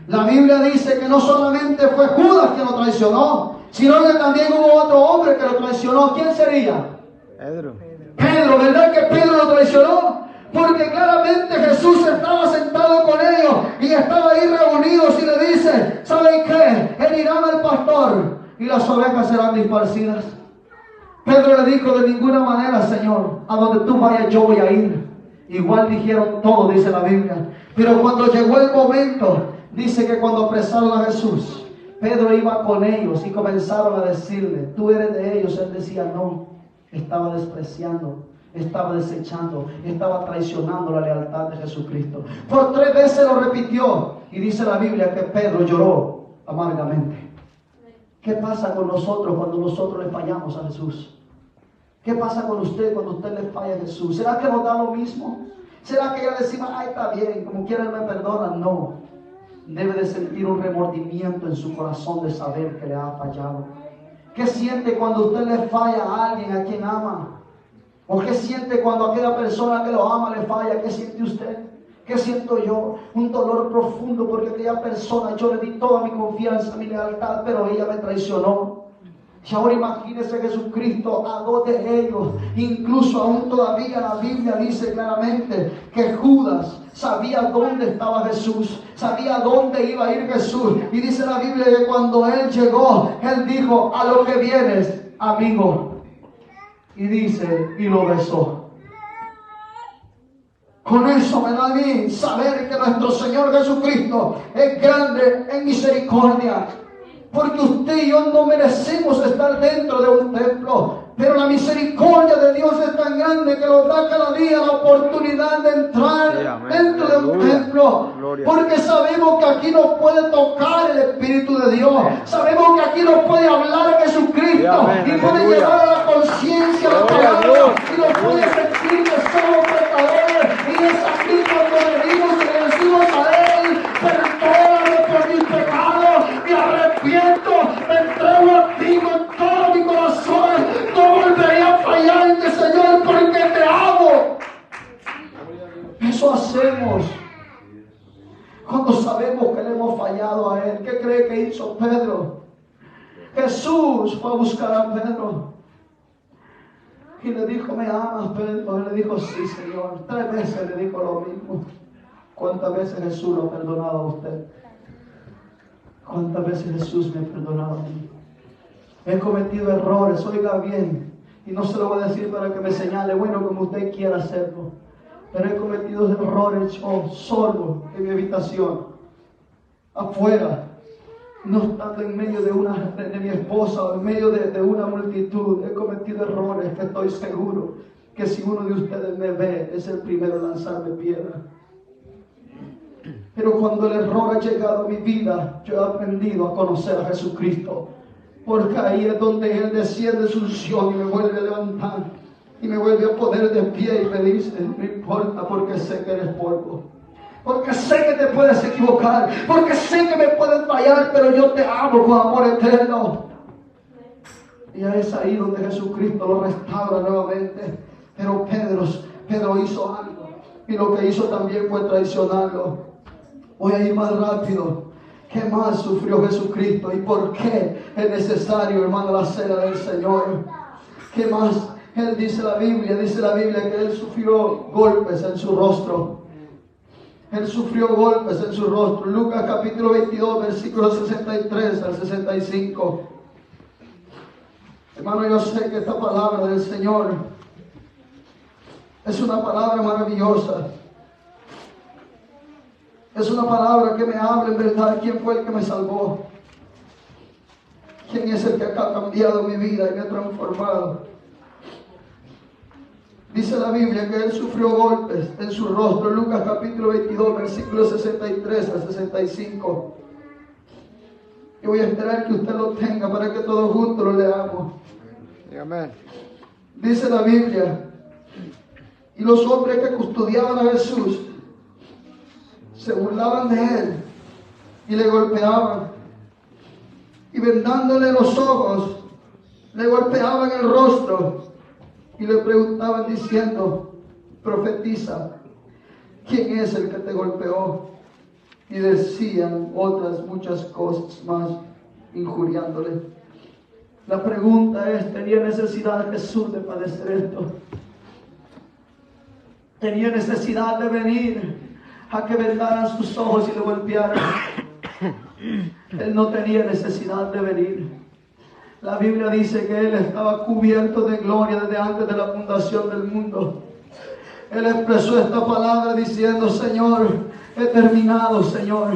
La Biblia dice que no solamente fue Judas quien lo traicionó, sino que también hubo otro hombre que lo traicionó. ¿Quién sería? Pedro. Pedro, ¿verdad que Pedro lo traicionó? Porque claramente Jesús estaba sentado con ellos y estaba ahí reunidos y le dice, ¿saben qué? Herirán al pastor y las ovejas serán disparcidas. Pedro le dijo: de ninguna manera, Señor, a donde tú vayas yo voy a ir. Igual dijeron todo, dice la Biblia. Pero cuando llegó el momento, dice que cuando apresaron a Jesús, Pedro iba con ellos y comenzaron a decirle: tú eres de ellos. Él decía: no. Estaba despreciando, estaba desechando, estaba traicionando la lealtad de Jesucristo. Por 3 veces lo repitió. Y dice la Biblia que Pedro lloró amargamente. ¿Qué pasa con nosotros cuando nosotros le fallamos a Jesús? ¿Qué pasa con usted cuando usted le falla a Jesús? ¿Será que nos da lo mismo? ¿Será que ya decimos: ay, está bien, como quiera Él me perdona? No. Debe de sentir un remordimiento en su corazón de saber que le ha fallado. ¿Qué siente cuando usted le falla a alguien a quien ama? ¿O qué siente cuando aquella persona que lo ama le falla? ¿Qué siente usted? ¿Qué siento yo? Un dolor profundo porque aquella persona, yo le di toda mi confianza, mi lealtad, pero ella me traicionó. Y ahora imagínese Jesucristo a 2 de ellos. Incluso aún todavía la Biblia dice claramente que Judas sabía dónde estaba Jesús, sabía dónde iba a ir Jesús. Y dice la Biblia que cuando Él llegó, Él dijo: a lo que vienes, amigo. Y dice, y lo besó. Con eso me da a mí saber que nuestro Señor Jesucristo es grande en misericordia. Porque usted y yo no merecemos estar dentro de un templo. Pero la misericordia de Dios es tan grande que nos da cada día la oportunidad de entrar dentro de un templo. Porque sabemos que aquí nos puede tocar el Espíritu de Dios. Sabemos que aquí nos puede hablar Jesucristo. Y puede llevar a la conciencia la palabra. Y nos puede sentir que somos pecadores. Y es aquí cuando venimos y le decimos a Él: perdóname por mis pecados, me arrepiento, me entrego a ti con todo mi corazón. No volveré a fallarte, Señor, porque te amo. Eso hacemos cuando sabemos que le hemos fallado a Él. ¿Qué cree que hizo Pedro? Jesús fue a buscar a Pedro y le dijo: ¿me amas, Pedro? Él le dijo: sí, Señor. 3 veces le dijo lo mismo. ¿Cuántas veces Jesús lo ha perdonado a usted? ¿Cuántas veces Jesús me ha perdonado a mí? He cometido errores, oiga bien, y no se lo voy a decir para que me señale, bueno, como usted quiera hacerlo, pero he cometido errores yo solo en mi habitación, afuera, no estando en medio de mi esposa o en medio de una multitud. He cometido errores que estoy seguro que si uno de ustedes me ve, es el primero en lanzarme piedra. Pero cuando el error ha llegado a mi vida, yo he aprendido a conocer a Jesucristo. Porque ahí es donde Él desciende su unción y me vuelve a levantar. Y me vuelve a poner de pie y me dice: no importa, porque sé que eres polvo. Porque sé que te puedes equivocar. Porque sé que me puedes fallar, pero yo te amo con amor eterno. Y es ahí donde Jesucristo lo restaura nuevamente. Pero Pedro hizo algo. Y lo que hizo también fue traicionarlo. Voy a ir más rápido. ¿Qué más sufrió Jesucristo? ¿Y por qué es necesario, hermano, la cena del Señor? ¿Qué más? Él dice la Biblia que Él sufrió golpes en su rostro. Él sufrió golpes en su rostro. Lucas capítulo 22, versículos 63 al 65. Hermano, yo sé que esta palabra del Señor es una palabra maravillosa. Es una palabra que me habla en verdad quién fue el que me salvó. Quién es el que ha cambiado mi vida y me ha transformado. Dice la Biblia que Él sufrió golpes en su rostro. Lucas capítulo 22, versículos 63 al 65. Yo voy a esperar que usted lo tenga para que todos juntos lo leamos. Amén. Dice la Biblia: y los hombres que custodiaban a Jesús se burlaban de Él y le golpeaban, y vendándole los ojos le golpeaban el rostro y le preguntaban diciendo: profetiza, ¿quién es el que te golpeó? Y decían otras muchas cosas más, injuriándole. La pregunta es: ¿tenía necesidad Jesús de padecer esto? ¿Tenía necesidad de venir a que vendaran sus ojos y le golpearan? Él no tenía necesidad de venir. La Biblia dice que Él estaba cubierto de gloria desde antes de la fundación del mundo. Él expresó esta palabra diciendo: Señor, he terminado, Señor.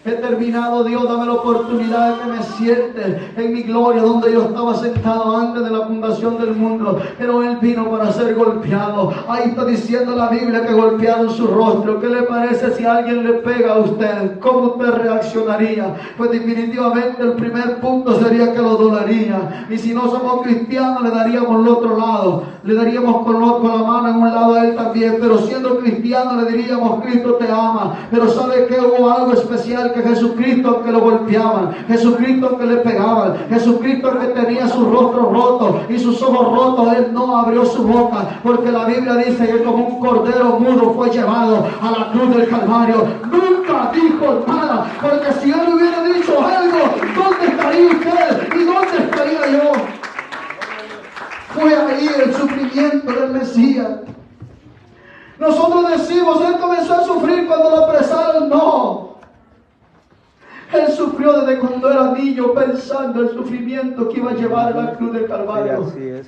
He terminado, Dios, dame la oportunidad de que me siente en mi gloria donde yo estaba sentado antes de la fundación del mundo. Pero Él vino para ser golpeado. Ahí está diciendo la Biblia que golpearon su rostro. ¿Qué le parece si alguien le pega a usted? ¿Cómo usted reaccionaría? Pues definitivamente el primer punto sería que lo dolería. Y si no somos cristianos, le daríamos el otro lado. Le daríamos con la mano en un lado a Él también. Pero siendo cristianos le diríamos: Cristo te ama. Pero ¿sabe qué? Hubo algo especial, que Jesucristo, que lo golpeaban, Jesucristo que le pegaban, Jesucristo que tenía su rostro roto y sus ojos rotos, Él no abrió su boca, porque la Biblia dice que como un cordero mudo fue llevado a la cruz del Calvario. Nunca dijo nada, porque si Él hubiera dicho algo, ¿dónde estaría usted y dónde estaría yo? Fue ahí el sufrimiento del Mesías. Nosotros decimos: Él comenzó a sufrir cuando lo apresaron. No. Él sufrió desde cuando era niño, pensando el sufrimiento que iba a llevar a la cruz del Calvario. Sí, así es.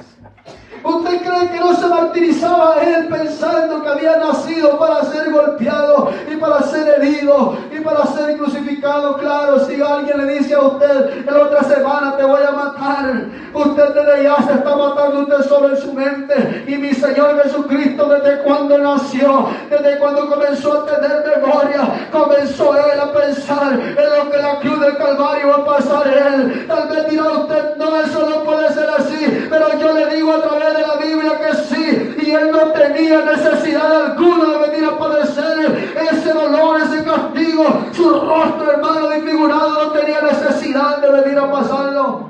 ¿Usted cree que no se martirizaba él pensando que había nacido para ser golpeado y para ser herido y para ser crucificado? Claro, si alguien le dice a usted: en la otra semana te voy a matar, usted desde ya se está matando usted sobre su mente. Y mi Señor Jesucristo, desde cuando nació, desde cuando comenzó a tener memoria, comenzó Él a pensar en lo que la cruz del Calvario va a pasar Él. Tal vez dirá usted: no, eso no puede ser así. Pero yo le digo a través de la Biblia que sí, y Él no tenía necesidad alguna de venir a padecer ese dolor, ese castigo. Su rostro, hermano, desfigurado, no tenía necesidad de venir a pasarlo,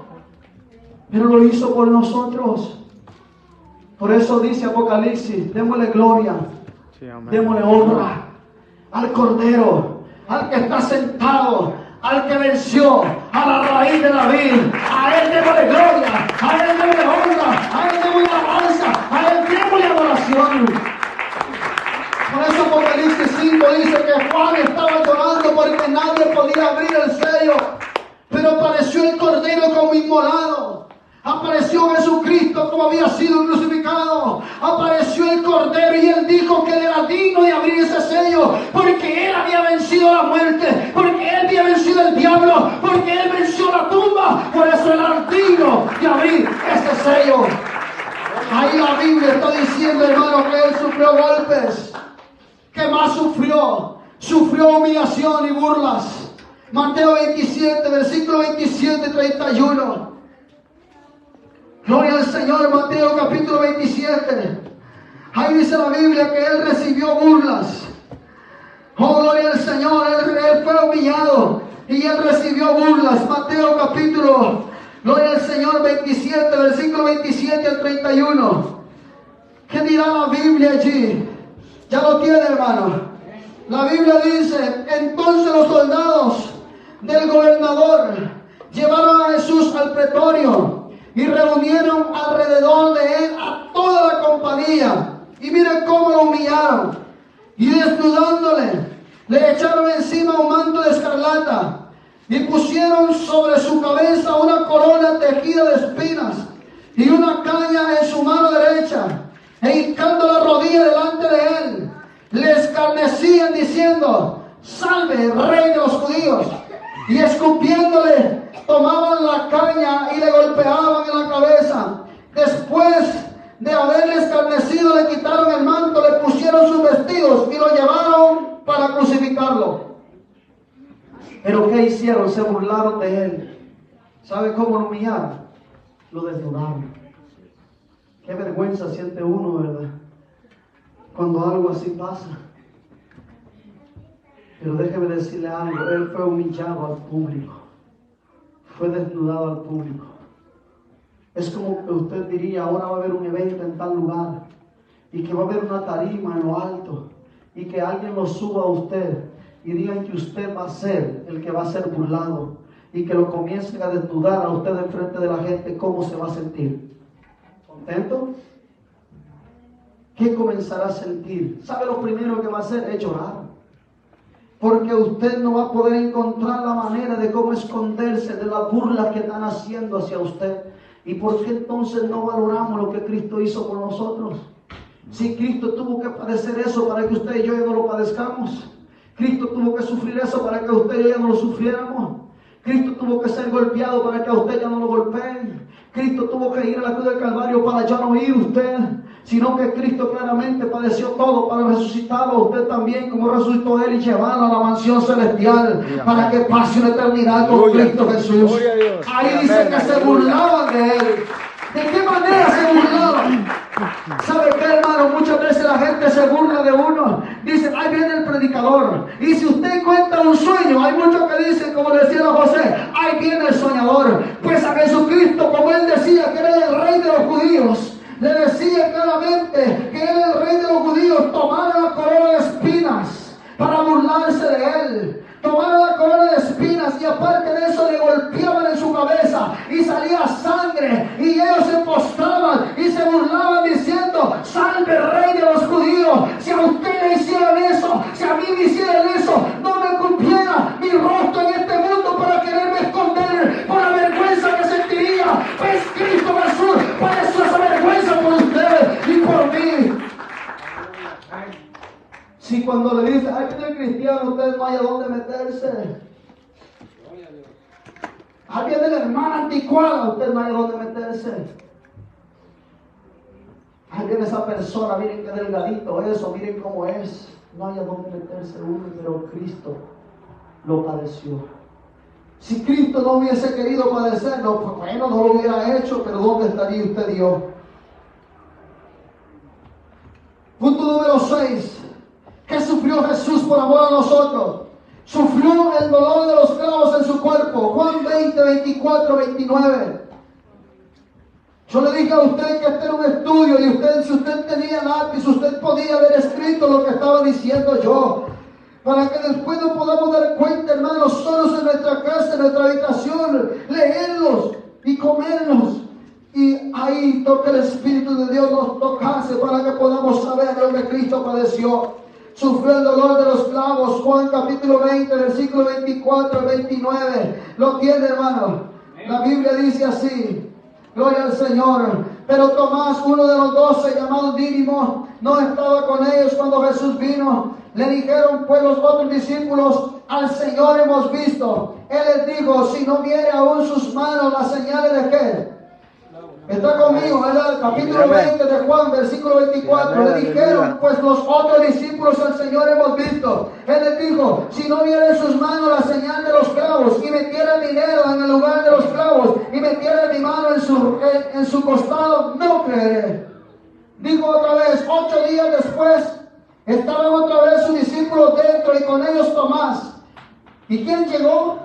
pero lo hizo por nosotros. Por eso dice Apocalipsis: démosle gloria, Sí, amén. démosle honra al Cordero, al que está sentado, al que venció, a la raíz de David. A Él démosle gloria, a Él démosle honra, a Él démosle alabanza, a Él démosle adoración. Por eso Apocalipsis 5 dice que Juan estaba llorando porque nadie podía abrir el sello. Pero apareció el Cordero como inmolado. Apareció Jesucristo como había sido crucificado. Apareció el Cordero y Él dijo que Él era digno de abrir ese sello, porque Él había vencido la muerte, porque Él había vencido el diablo, porque Él venció la tumba. Por eso Él era digno de abrir ese sello. Ahí la Biblia está diciendo, hermano, que Él sufrió golpes. ¿Qué más sufrió? Sufrió humillación y burlas. Mateo 27, versículo 27 y 31. Gloria al Señor. Mateo capítulo 27. Ahí dice la Biblia que Él recibió burlas. Oh, gloria al Señor. Él fue humillado y Él recibió burlas. Mateo capítulo, gloria al Señor, 27, versículo 27 al 31. ¿Qué dirá la Biblia allí? Ya lo tiene, hermano. La Biblia dice: entonces los soldados del gobernador llevaron a Jesús al pretorio y reunieron alrededor de Él a toda la compañía. Y miren cómo lo humillaron. Y desnudándole, le echaron encima un manto de escarlata y pusieron sobre su cabeza una corona tejida de espinas y una caña en su mano derecha. E hincando la rodilla delante de Él, le escarnecían diciendo: salve, rey de los judíos. Y escupiéndole, tomaban la caña y le golpeaban en la cabeza. Después de haberle escarnecido, le quitaron el manto, le pusieron sus vestidos y lo llevaron para crucificarlo. Pero ¿qué hicieron? Se burlaron de Él. ¿Sabe cómo lo humillaron? Lo desnudaron. Qué vergüenza siente uno, ¿verdad?, cuando algo así pasa. Pero déjeme decirle algo: Él fue humillado al público, fue desnudado al público. Es como que usted diría: ahora va a haber un evento en tal lugar y que va a haber una tarima en lo alto y que alguien lo suba a usted y digan que usted va a ser el que va a ser burlado y que lo comiencen a desnudar a usted en frente de la gente. ¿Cómo se va a sentir? ¿Contento? ¿Qué comenzará a sentir? ¿Sabe lo primero que va a hacer? Es llorar. Porque usted no va a poder encontrar la manera de cómo esconderse de las burlas que están haciendo hacia usted. ¿Y por qué entonces no valoramos lo que Cristo hizo por nosotros? Si Cristo tuvo que padecer eso para que usted y yo ya no lo padezcamos. Cristo tuvo que sufrir eso para que usted y yo ya no lo sufriéramos. Cristo tuvo que ser golpeado para que a usted ya no lo golpeen. Cristo tuvo que ir a la cruz del Calvario para ya no ir usted, sino que Cristo claramente padeció todo para resucitarlo a usted también, como resucitó Él, y llevarlo a la mansión celestial para que pase una eternidad con Cristo Jesús. Ahí dice que se burlaban de Él. ¿De qué manera se burlaban? ¿Sabe qué, hermano? Muchas veces la gente se burla de uno. Dicen, ahí viene el predicador. Y si usted cuenta un sueño, hay muchos que dicen, como decía José, ahí viene el soñador. Pues a Jesucristo, como él decía que era el rey de los judíos, le decía claramente que era el rey de los judíos, tomara la corona de espinas para burlarse de él. Tomaron la corona de espinas y aparte de eso le golpeaban en su cabeza y salía sangre y ellos se postraban y se burlaban diciendo, salve el rey de los judíos. Si a usted le hicieran eso, si a mí me hicieran eso, no me cumpliera mi rostro en este mundo para quererme esconder por la vergüenza que sentiría. Pues Cristo Jesús padeció esa vergüenza por usted y por mí. Si cuando le dice, ay, usted es cristiano, usted no hay a dónde meterse. Ahí viene la hermana anticuada, usted no hay a dónde meterse. Ahí viene esa persona, miren qué delgadito eso, miren cómo es. No hay a dónde meterse uno, pero Cristo lo padeció. Si Cristo no hubiese querido padecerlo, pues bueno, no lo hubiera hecho, pero ¿dónde estaría usted, Dios? Punto número 6. ¿Qué sufrió Jesús por amor a nosotros? Sufrió el dolor de los clavos en su cuerpo. Juan 20, 24, 29. Yo le dije a usted que este era un estudio y usted, si usted tenía lápiz, usted podía haber escrito lo que estaba diciendo yo. Para que después nos podamos dar cuenta, hermanos, solos en nuestra casa, en nuestra habitación, leerlos y comerlos. Y ahí toque el Espíritu de Dios nos tocase para que podamos saber lo que Cristo padeció. Sufrió el dolor de los clavos. Juan capítulo 20, versículo 24 al 29. Lo tiene, hermano. La Biblia dice así. Gloria al Señor. Pero Tomás, uno de los 12, llamado Dídimo, no estaba con ellos cuando Jesús vino. Le dijeron pues los otros discípulos, al Señor hemos visto. Él les dijo, si no viere aún sus manos las señales de qué. Está conmigo, ¿verdad? Capítulo 20 de Juan, versículo 24. Le dijeron, pues los otros discípulos al Señor hemos visto. Él les dijo, si no viera en sus manos la señal de los clavos, y metiera el dinero en el lugar de los clavos, y metiera mi mano en su costado, no creeré. Dijo otra vez, 8 días después, estaban otra vez sus discípulos dentro, y con ellos Tomás. ¿Y quién llegó?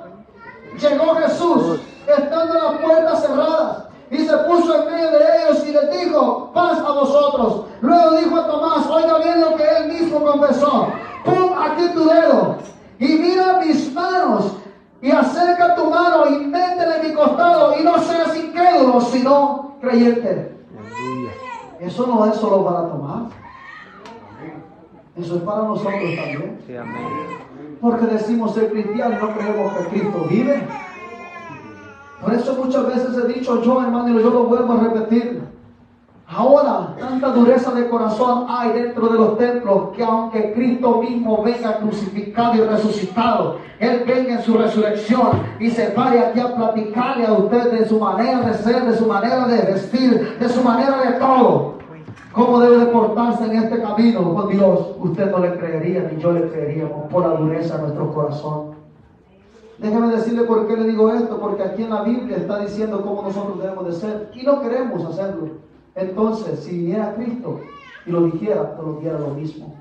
Llegó Jesús, estando las puertas cerradas. Y se puso en medio de ellos y les dijo, paz a vosotros. Luego dijo a Tomás, oiga bien lo que él mismo confesó. Pon aquí tu dedo y mira mis manos y acerca tu mano y métele en mi costado y no seas incrédulo, sino creyente. Eso no es solo para Tomás. Eso es para nosotros también. Sí, amén. Porque decimos ser cristianos y no creemos que Cristo vive. Por eso muchas veces he dicho yo, hermano, y yo lo vuelvo a repetir. Ahora, tanta dureza de corazón hay dentro de los templos que aunque Cristo mismo venga crucificado y resucitado, Él venga en su resurrección y se pare aquí a platicarle a usted de su manera de ser, de su manera de vestir, de su manera de todo. ¿Cómo debe de portarse en este camino con Dios? Usted no le creería, ni yo le creeríamos por la dureza de nuestro corazón. Déjeme decirle por qué le digo esto, porque aquí en la Biblia está diciendo cómo nosotros debemos de ser y no queremos hacerlo. Entonces, si viniera Cristo y lo dijera, nos diera lo mismo.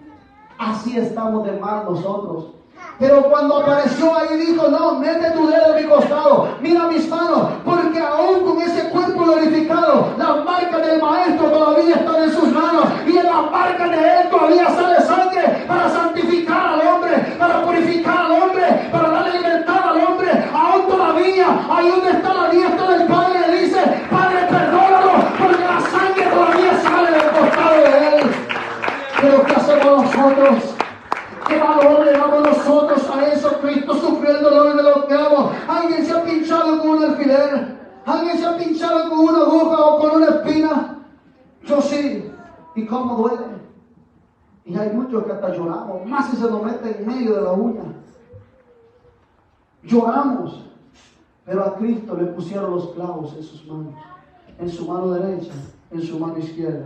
Así estamos de mal nosotros. Pero cuando apareció ahí dijo, no, mete tu dedo en mi costado, mira mis manos, porque aún con ese cuerpo glorificado, las marcas del Maestro todavía están en sus manos, y en las marcas de Él todavía sale sangre para santificar al hombre, para purificar al hombre, para darle libertad al hombre. Aún todavía, ahí donde está la diestra del Padre, le dice, Padre, perdónalo, porque la sangre todavía sale del costado de Él. Pero ¿qué hacemos nosotros? ¿Qué valor le damos nosotros un alfiler? ¿Alguien se ha pinchado con una aguja o con una espina? Yo sí. ¿Y cómo duele? Y hay muchos que hasta lloramos, más si se nos mete en medio de la uña. Lloramos. Pero a Cristo le pusieron los clavos en sus manos, en su mano derecha, en su mano izquierda,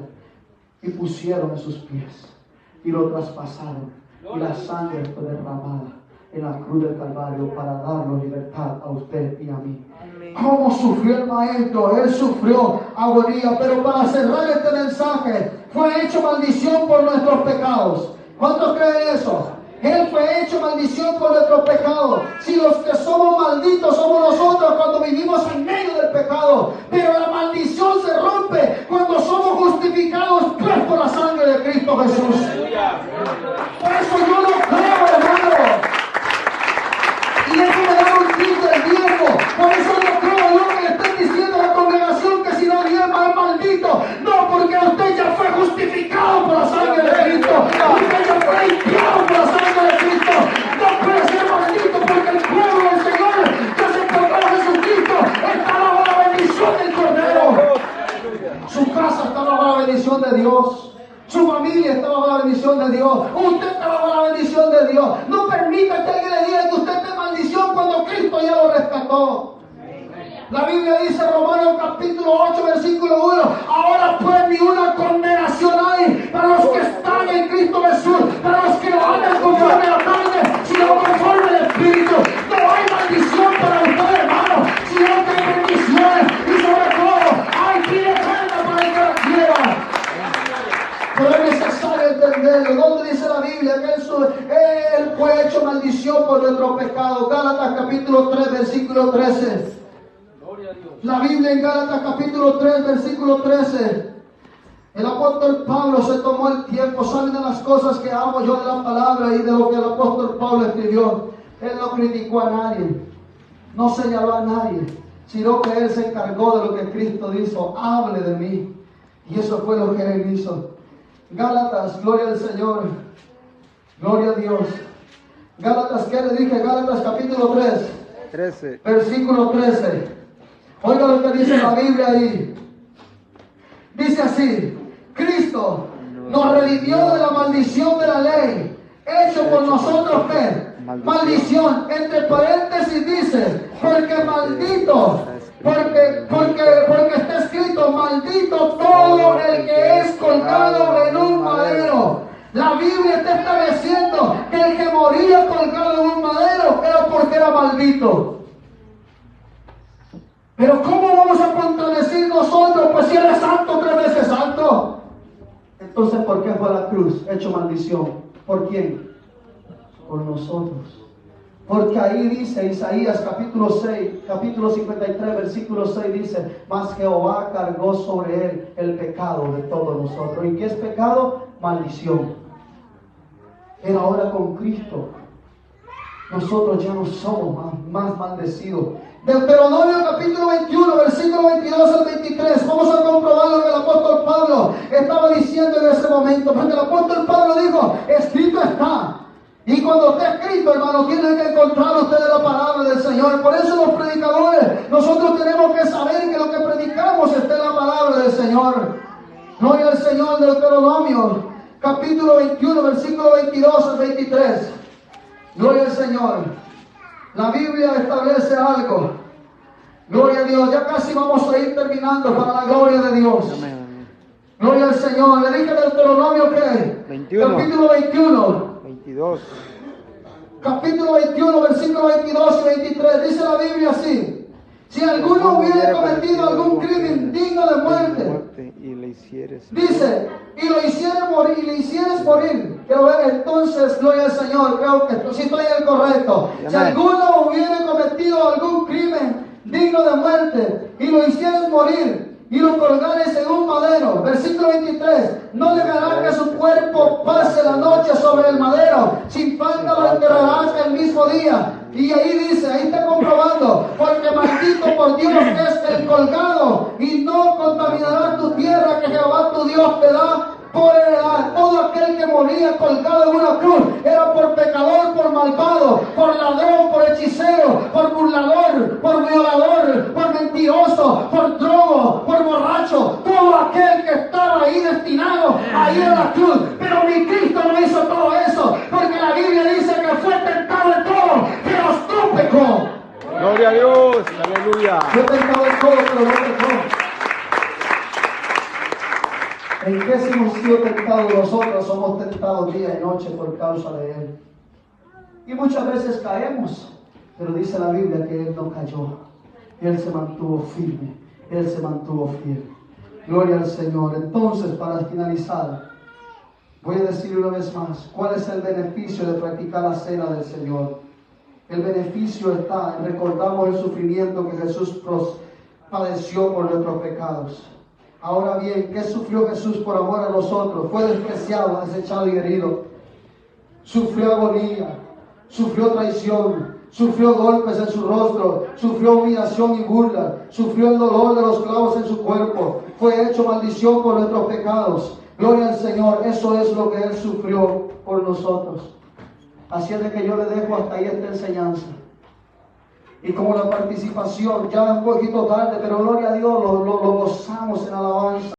y pusieron en sus pies, y lo traspasaron, y la sangre fue derramada en la cruz del Calvario para darnos libertad a usted y a mí. ¿Cómo sufrió el Maestro? Él sufrió agonía, pero para cerrar este mensaje, fue hecho maldición por nuestros pecados. ¿Cuántos creen eso? Él fue hecho maldición por nuestros pecados. Si los que somos malditos somos nosotros cuando vivimos en medio del pecado, pero la maldición se rompe cuando somos justificados pues por la sangre de Cristo Jesús. Por eso yo no creo, hermano. Y eso me da un grito del diezmo. Por eso no creo yo que le estén diciendo a la congregación que si no diezma es maldito. No, porque usted ya fue justificado por la sangre de Cristo. Usted ya fue limpiado por la sangre de Cristo. No puede ser maldito porque el pueblo del Señor que se entregó a Jesucristo está bajo la bendición del Cordero. Su casa está bajo la bendición de Dios. Su familia está bajo la bendición de Dios. Usted está bajo la bendición de Dios. No permita que alguien le diga que usted está en maldición cuando Cristo ya lo rescató. La Biblia dice, Romanos capítulo 8, versículo 1, ahora pues ni una condenación hay para los que están en Cristo Jesús, para los que no andan conforme a la carne, sino conforme al Espíritu. No hay maldición para usted, hermano, sino que hay bendiciones y sobre todo hay vida eterna para el que la quiera. Pero es necesario entenderlo. ¿Dónde dice la Biblia que Él fue hecho maldición por nuestro pecado? Gálatas capítulo 3, versículo 13. La Biblia en Gálatas capítulo 3, versículo 13. El apóstol Pablo se tomó el tiempo. ¿Saben de las cosas que amo yo de la palabra y de lo que el apóstol Pablo escribió? Él no criticó a nadie, no señaló a nadie, sino que él se encargó de lo que Cristo hizo. Hable de mí. Y eso fue lo que él hizo. Gálatas, gloria al Señor, gloria a Dios. Gálatas, ¿qué le dije? Gálatas capítulo 13, versículo 13. Oiga lo que dice la Biblia ahí. Dice así: Cristo nos redimió de la maldición de la ley, hecho por nosotros ¿qué? Maldición. Entre paréntesis dice, porque maldito, porque está escrito, maldito todo el que es colgado en un madero. La Biblia está estableciendo que el que moría colgado en un madero era porque era maldito. Pero ¿cómo vamos a contradecir nosotros? Pues si Él es santo, 3 veces santo. Entonces, ¿por qué fue a la cruz hecho maldición? ¿Por quién? Por nosotros. Porque ahí dice Isaías capítulo 6, capítulo 53, versículo 6 dice, mas Jehová cargó sobre Él el pecado de todos nosotros. ¿Y qué es pecado? Maldición. Pero ahora con Cristo nosotros ya no somos más maldecidos. Deuteronomio capítulo 21, versículo 22 al 23. Vamos a comprobar lo que el apóstol Pablo estaba diciendo en ese momento. Porque el apóstol Pablo dijo, escrito está. Y cuando esté escrito, hermano, tienen que encontrar ustedes la palabra del Señor. Por eso los predicadores, nosotros tenemos que saber que lo que predicamos está en la palabra del Señor. Gloria al Señor. Deuteronomio capítulo 21, versículo 22 al 23. Gloria al Señor. La Biblia establece algo. Gloria a Dios. Ya casi vamos a ir terminando para la gloria de Dios. Amén. Gloria al Señor. Le dije Deuteronomio ¿qué? 21. Capítulo 21. 22. Capítulo 21, versículo 22 y 23. Dice la Biblia así: si alguno hubiera cometido algún crimen digno de muerte, y le hicieres, dice, y lo hicieres morir, y le hicieres morir. Quiero ver, entonces, gloria al Señor, creo que sí estoy en el correcto. Si alguno hubiera cometido algún crimen digno de muerte, y lo hicieres morir, y lo colgares en un madero. Versículo 23. No dejará que su cuerpo pase la noche sobre el madero. Sin falta lo enterrarás el mismo día. Y ahí dice, ahí está comprobando, porque maldito por Dios es el colgado, y no contaminará tu tierra que Jehová tu Dios te da por heredad. Todo aquel que moría colgado en una cruz era por pecador, por malvado, por ladrón, por hechicero, por burlador, por violador, mentiroso, por drogo, por borracho, todo aquel que estaba ahí destinado a ir a la cruz. Pero mi Cristo no hizo todo eso, porque la Biblia dice que fue tentado en todo, pero no pecó. Gloria a Dios. Aleluya. Fue tentado en todo, pero no pecó. ¿En qué si hemos sido tentados nosotros? Somos tentados día y noche por causa de Él. Y muchas veces caemos, pero dice la Biblia que Él no cayó. Él se mantuvo firme. Él se mantuvo fiel. Gloria al Señor. Entonces, para finalizar, voy a decir una vez más, ¿cuál es el beneficio de practicar la cena del Señor? El beneficio está en recordamos el sufrimiento que Jesús padeció por nuestros pecados. Ahora bien, ¿qué sufrió Jesús por amor a nosotros? Fue despreciado, desechado y herido. Sufrió agonía, sufrió traición, sufrió golpes en su rostro, sufrió humillación y burla, sufrió el dolor de los clavos en su cuerpo, fue hecho maldición por nuestros pecados. Gloria al Señor, eso es lo que Él sufrió por nosotros. Así es de que yo le dejo hasta ahí esta enseñanza. Y como la participación, ya un poquito tarde, pero gloria a Dios, lo gozamos en alabanza.